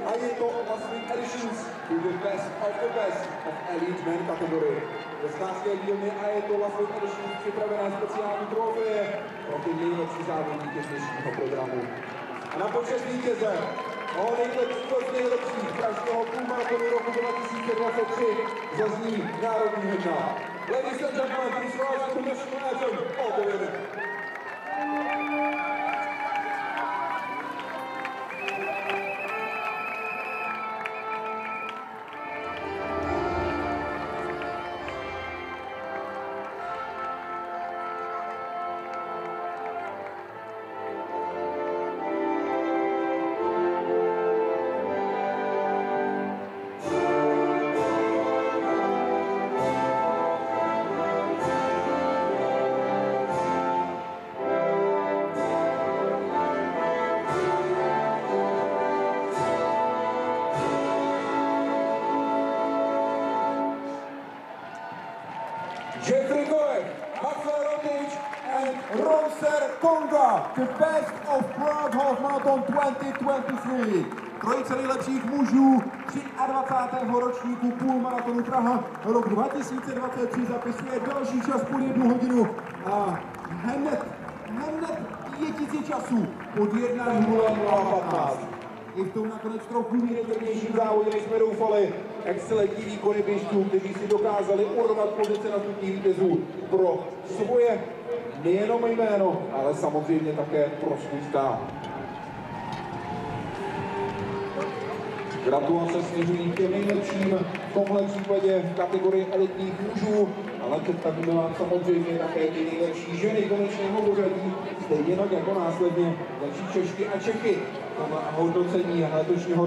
a je to Last Editions to the best of elite men kategorii. Ve státské dílny a je to Last Editions připravené speciální trofeje pro ty nejlepší závodníky dnešního programu. A na počest vítěze o nejlepšího z nejlepších pražského půlmaratonu roku 2023 zazní národní hymna. Ladies and gentlemen, please rise to the national anthem of the winner. Spencer Konga, the best of Prague Half Marathon 2023. Trojice nejlepších mužů 23. ročníku půlmaratonu Praha rok 2023 zapisuje další čas pod 1 hodinu a hned pětici časů pod 1:00:15. I v tom nakonec trochu nejdetrnějším závodě, než jsme doufali, excelentní výkony běžců, kteří si dokázali urvat pozice na stupních vítězů pro svoje nejenom jméno, ale samozřejmě také pro svůj stát. Gratulace směřují těm nejlepším, v tomhle případě v kategorii elitních mužů, ale představíme vám samozřejmě také ty nejlepší ženy konečného pořadí, stejně tak jako následně další Češky a Čechy. Hodnocení letošního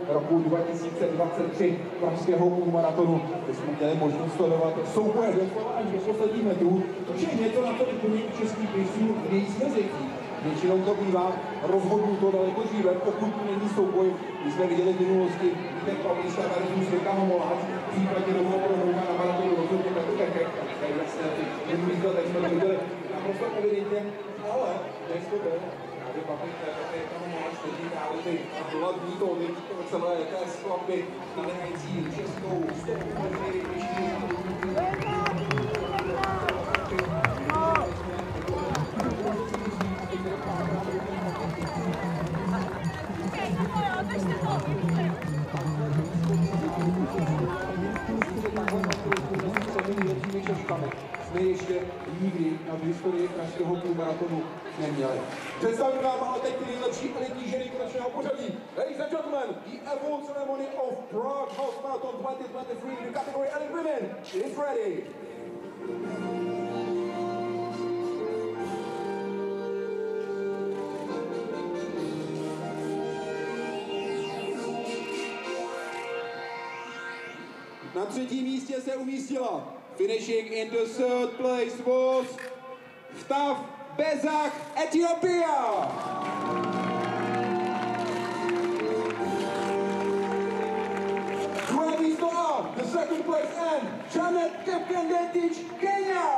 roku 2023 pražského půlmaratonu, kde jsme měli možnost sledovat souboj až do posledních metrů, což je něco, na to vyplní českých běžců nejsme zvyklí. Většinou to bývá rozhodnuto daleko dříve, pokud tu není souboj. My jsme viděli v minulosti Vítek Pavlíčka versus Jirka Homoláč, v případě dovolenou na maratonu rozhodně taky také. Tady vlastně minulý let jsme to viděli naprosto evidentně, ale než to byl, právě Jirka Homoláč teď právě ty hlavní tóny celé té skladby znamenající českou stovku nejrychlejší. Jsme ještě nikdy na historii pražského půlmaratonu neměli. Představím vám ale teď ty nejlepší elitní ženy konečného pořadí. Ladies and gentlemen, the award ceremony of Prague Half Marathon 2023 in the category elite women is ready. Na třetím místě se umístila. Finishing in the third place was Vtav Bezak, Ethiopia. Druhé místo a the second place and Janet Kepkendetic, Kenya.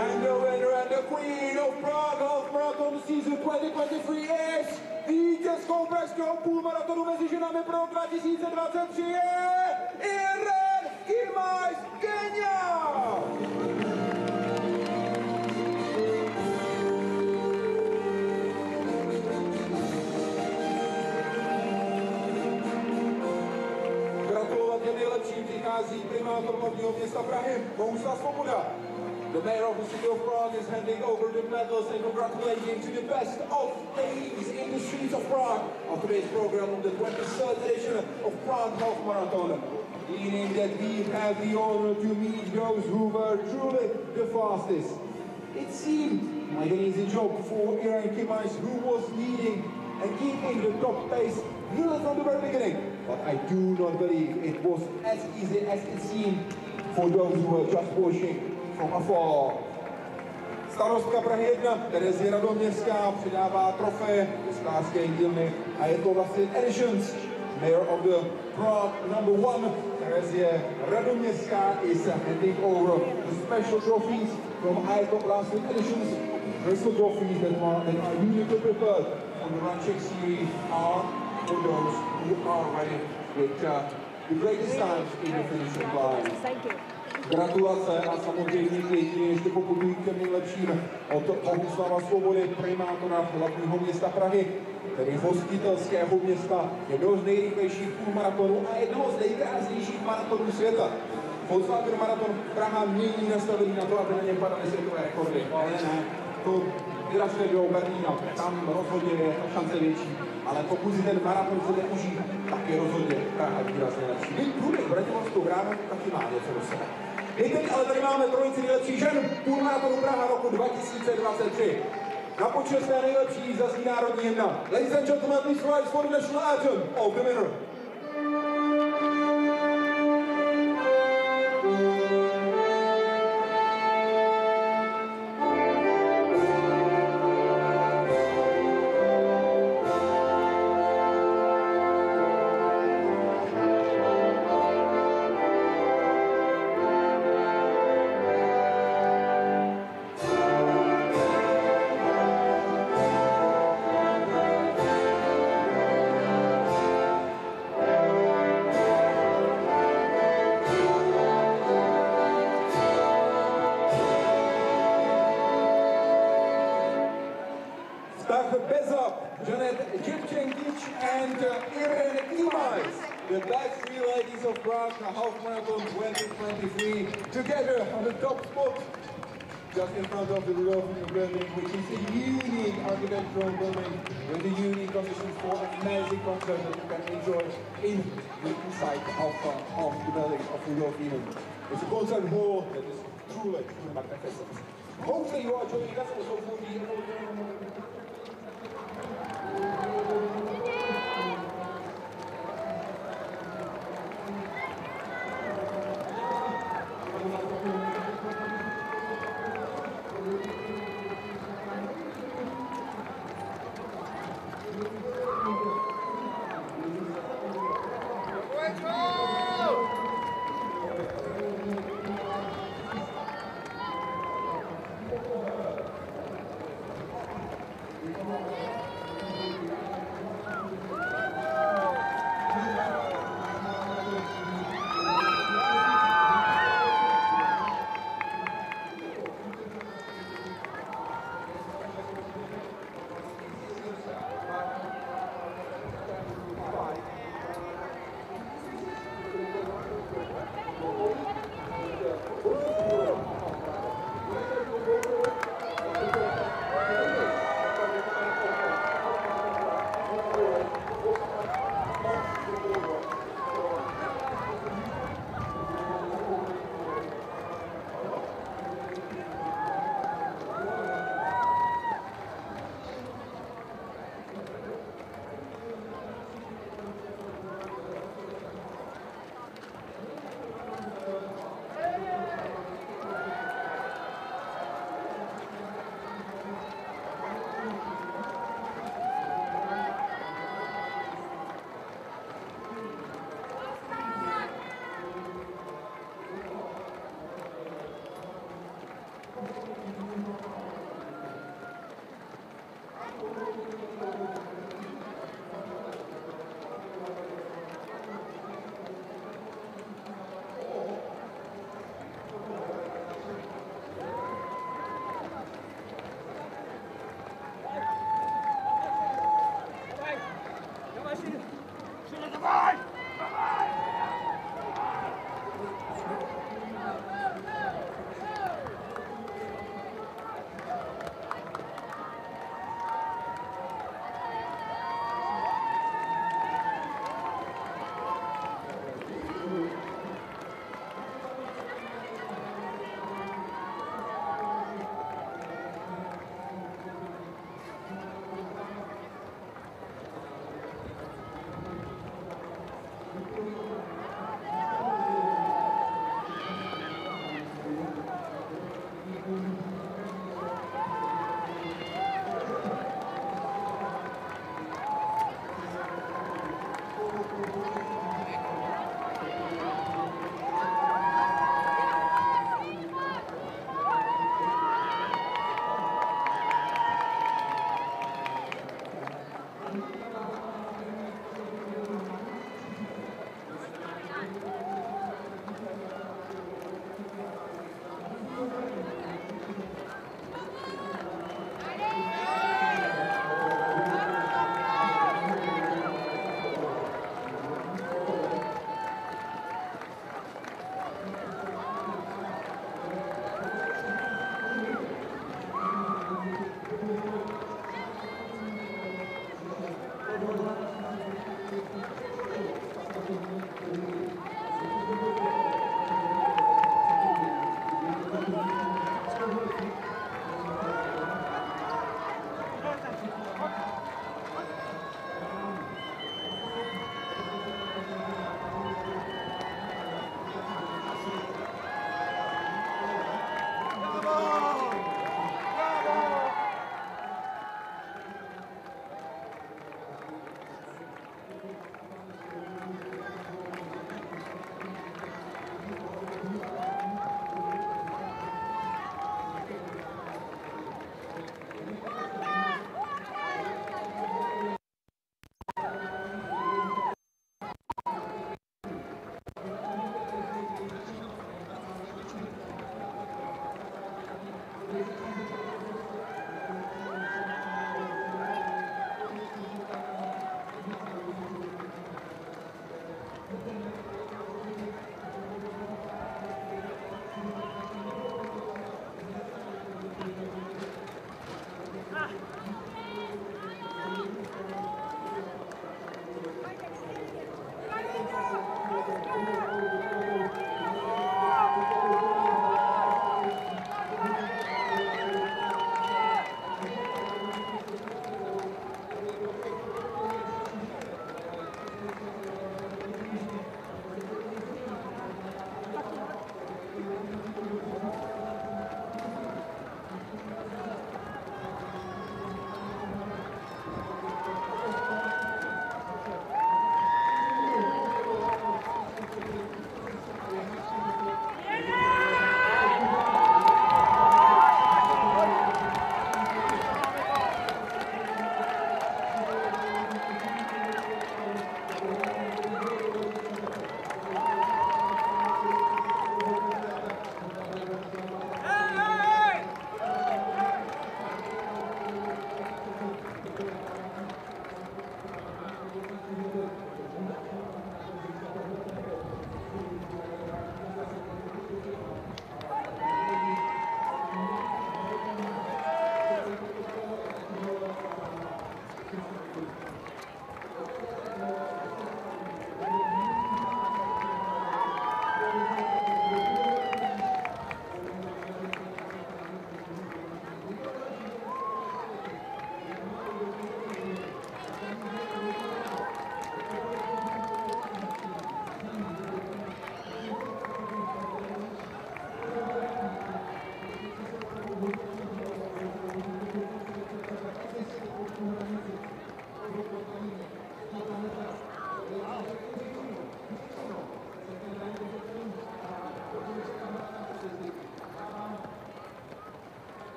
And the winner and the queen of Prague Half Marathon season 2023 is vítězkou pražského půlmaratonu mezi ženami pro 2023 je Irene Kimais, Kenya! Gratulovat těm nejlepším přichází primátor hlavního města Prahy, Bohuslav Svoboda. The mayor of the city of Prague is handing over the medals and congratulating to the best of ladies in the streets of Prague of today's program of the 23rd edition of Prague Half Marathon. Meaning that we have the honor to meet those who were truly the fastest. It seemed like an easy job for Irene Kimais, who was leading and keeping the top pace really from the very beginning. But I do not believe it was as easy as it seemed for those who were just watching from afar. Starostka Prahy 1, Terezie Radoměřská, předává trofeje sklářské dílny a je to vlastně Editions. Mayor of the Prague #1, Terezie Radoměřská, is handing over the special trophies from Icon Last Editions. Crystal trophies that are uniquely prepared for the Runczech series are for those who are ready with the greatest times in the finishing line. Thank you. Gratulace a samozřejmě jedině ještě poputují k těm nejlepším od Bohuslava Svobody, primátora hlavního města Prahy, tedy hostitelského města, jednoho z nejrychlejších půlmaratonů a jednoho z nejkrásnějších maratonů světa. Volkswagen Maraton Praha mění nastavení na to, aby na něm padaly světové rekordy. Ale ne, to vyražte do Berlína, tam rozhodně je šance větší. Ale pokud si ten maraton chcete užít, tak je rozhodně Praha výrazně lepší. Průběh Bratislavskou bránu taky má něco do sebe. My teď ale tady máme trojici nejlepších žen půlmaratonu Praha roku 2023. Na počest nejlepší zazní národní hymna. Ladies and gentlemen, please rise for the national anthem of the winner. Bezap, Janet Jipchenkic and Irene Imais, the best three ladies of Prague Half Marathon 2023, together on the top spot, just in front of the Rudolphine building, which is a unique architectural building with a unique conditions for an amazing concert that you can enjoy in the inside of the building of Rudolphine. It's a concert hall that is truly magnificent. Hopefully you are joining us also for the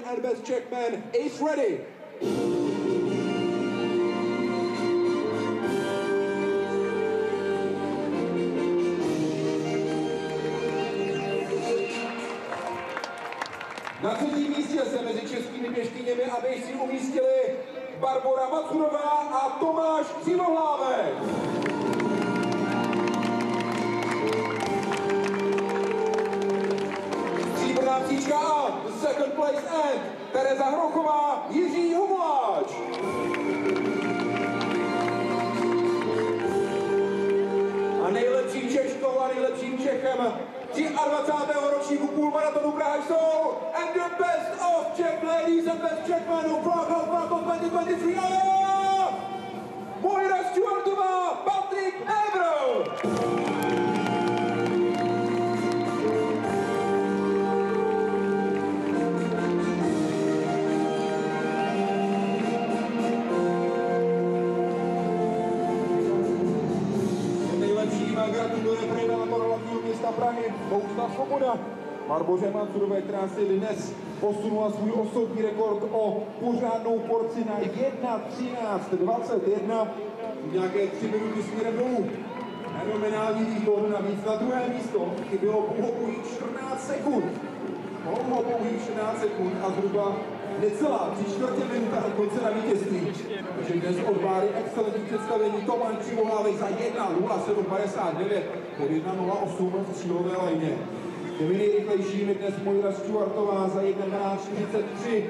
And best Czech man is ready. Na třetím místě se mezi českými běžkyněmi a běžci umístili Barbora Macurová a Tomáš Křivohlávek. Stříbrná příčka a second place and Tereza Hrochová, Jiří Humláč. A nejlepším Češkou a nejlepším Čechem 23. ročníku půlmaratonu Praha jsou and the best of Czech ladies and best Czech men of Prague Marathon 2023 are Moira Stuartová, Patrik Ebro. Gratuluje primátor hlavního města Prahy, Bohuslav Svoboda. Barboře Macurové, která si dnes posunula svůj osobní rekord o pořádnou porci na 1:13:21, nějaké 3 minuty směrem dolů. Fenomenální výkon, navíc na druhé místo chybělo pouhých 14 sekund. Pouhých 14 sekund a zhruba necelá 3/4 minuta od konce na vítězství. Takže dnes odváří excelentní představení Tomáš Křivohlávek za 1:07:59 pod 1:08 v cílové lajně. Těmi nejrychlejšími dnes Moira Stuartová za 1:12:43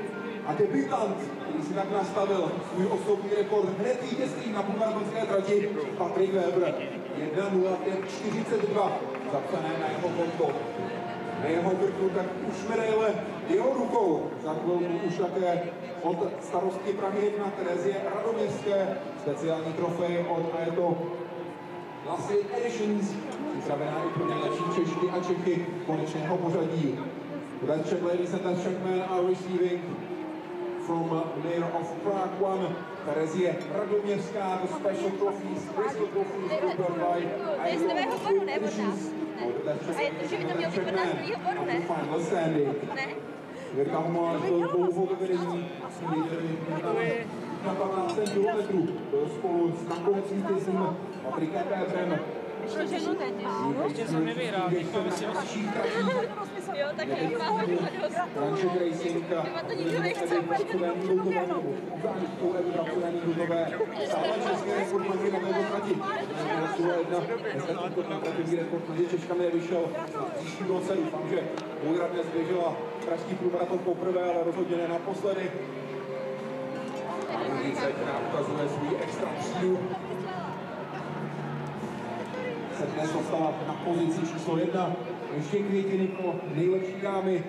a debutant, který si tak nastavil svůj osobní rekord hned vítězství na půlmaratonské trati, Patrik Weber. 1:05:42 zapsané na jeho konto. Na jeho krku tak už medaile jeho rukou. Za chvilku už také od starostky Prahy 1 Terezie Radoměřské speciální trofej od Aeto Lasy Editions, připravená i pro nejlepší Češky a Čechy konečného pořadí. The Czech ladies and the Czech men are receiving from Mayor of Prague 1 Terezie Radoměřská, the special trophies, crystal trophies prepared by Aeto Editions. A je to, že by to mělo být 14. bodu, ne? Ne? Jirka Humláč byl dlouho ve vedení, na 15 kilometrů, byl spolu s nakonec vítězným Patrikem Weberem. Pro ženu teď. Ještě jsem nevyhrál, teďka myslím asi. Jo, tak má hodně dost. Runczech Racing. Chyba to nikdo nechce, protože to nikdo doběhnout. Stále český rekord na této trati. Ostatní rekord mezi Češkami nevyšel. Příští roce doufám, že Moira dnes běžela pražský průmaraton poprvé, ale rozhodně ne naposledy. Anice, která ukazuje svůj extra přídu, se dnes dostala na pozici číslo 1. Ještě květiny pro nejlepší dámy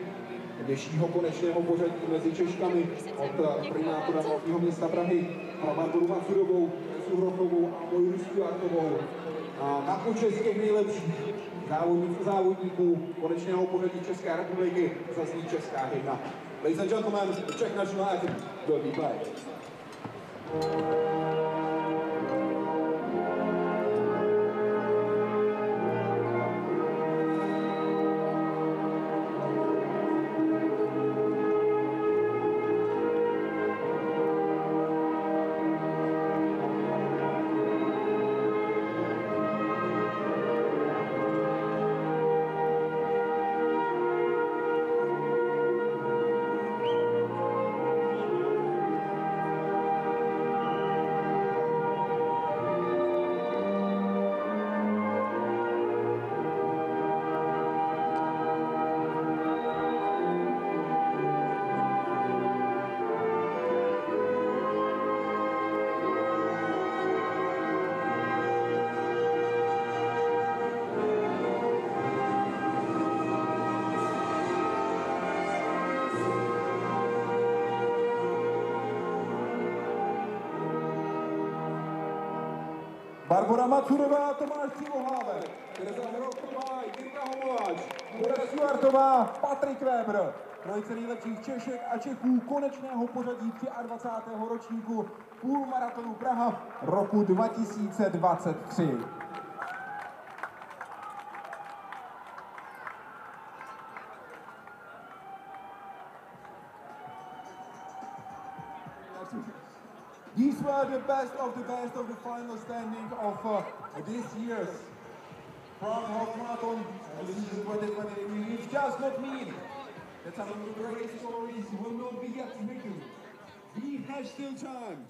dnešního konečného pořadí mezi Češkami od primátora hlavního města Prahy Barboru Macurovou, Terezu Hrochovou a Moiru Stuartovou. A na počest těch nejlepších závodníků konečného pořadí České republiky zazní česká hymna. Ladies and gentlemen, the Czech national anthem will be played. Barbora Macurová, Tomáš Cílohlávek, Tereza Hrochová, Jirka Homolač, Bora Stuartová, Patrik Weber. Trojice nejlepších Češek a Čechů konečného pořadí 23. ročníku půlmaratonu Praha roku 2023. These were the best of the final standing of this year's Prague Half Marathon and the season 2023. It does not mean that some of the greatest stories will not be yet written. We have still time.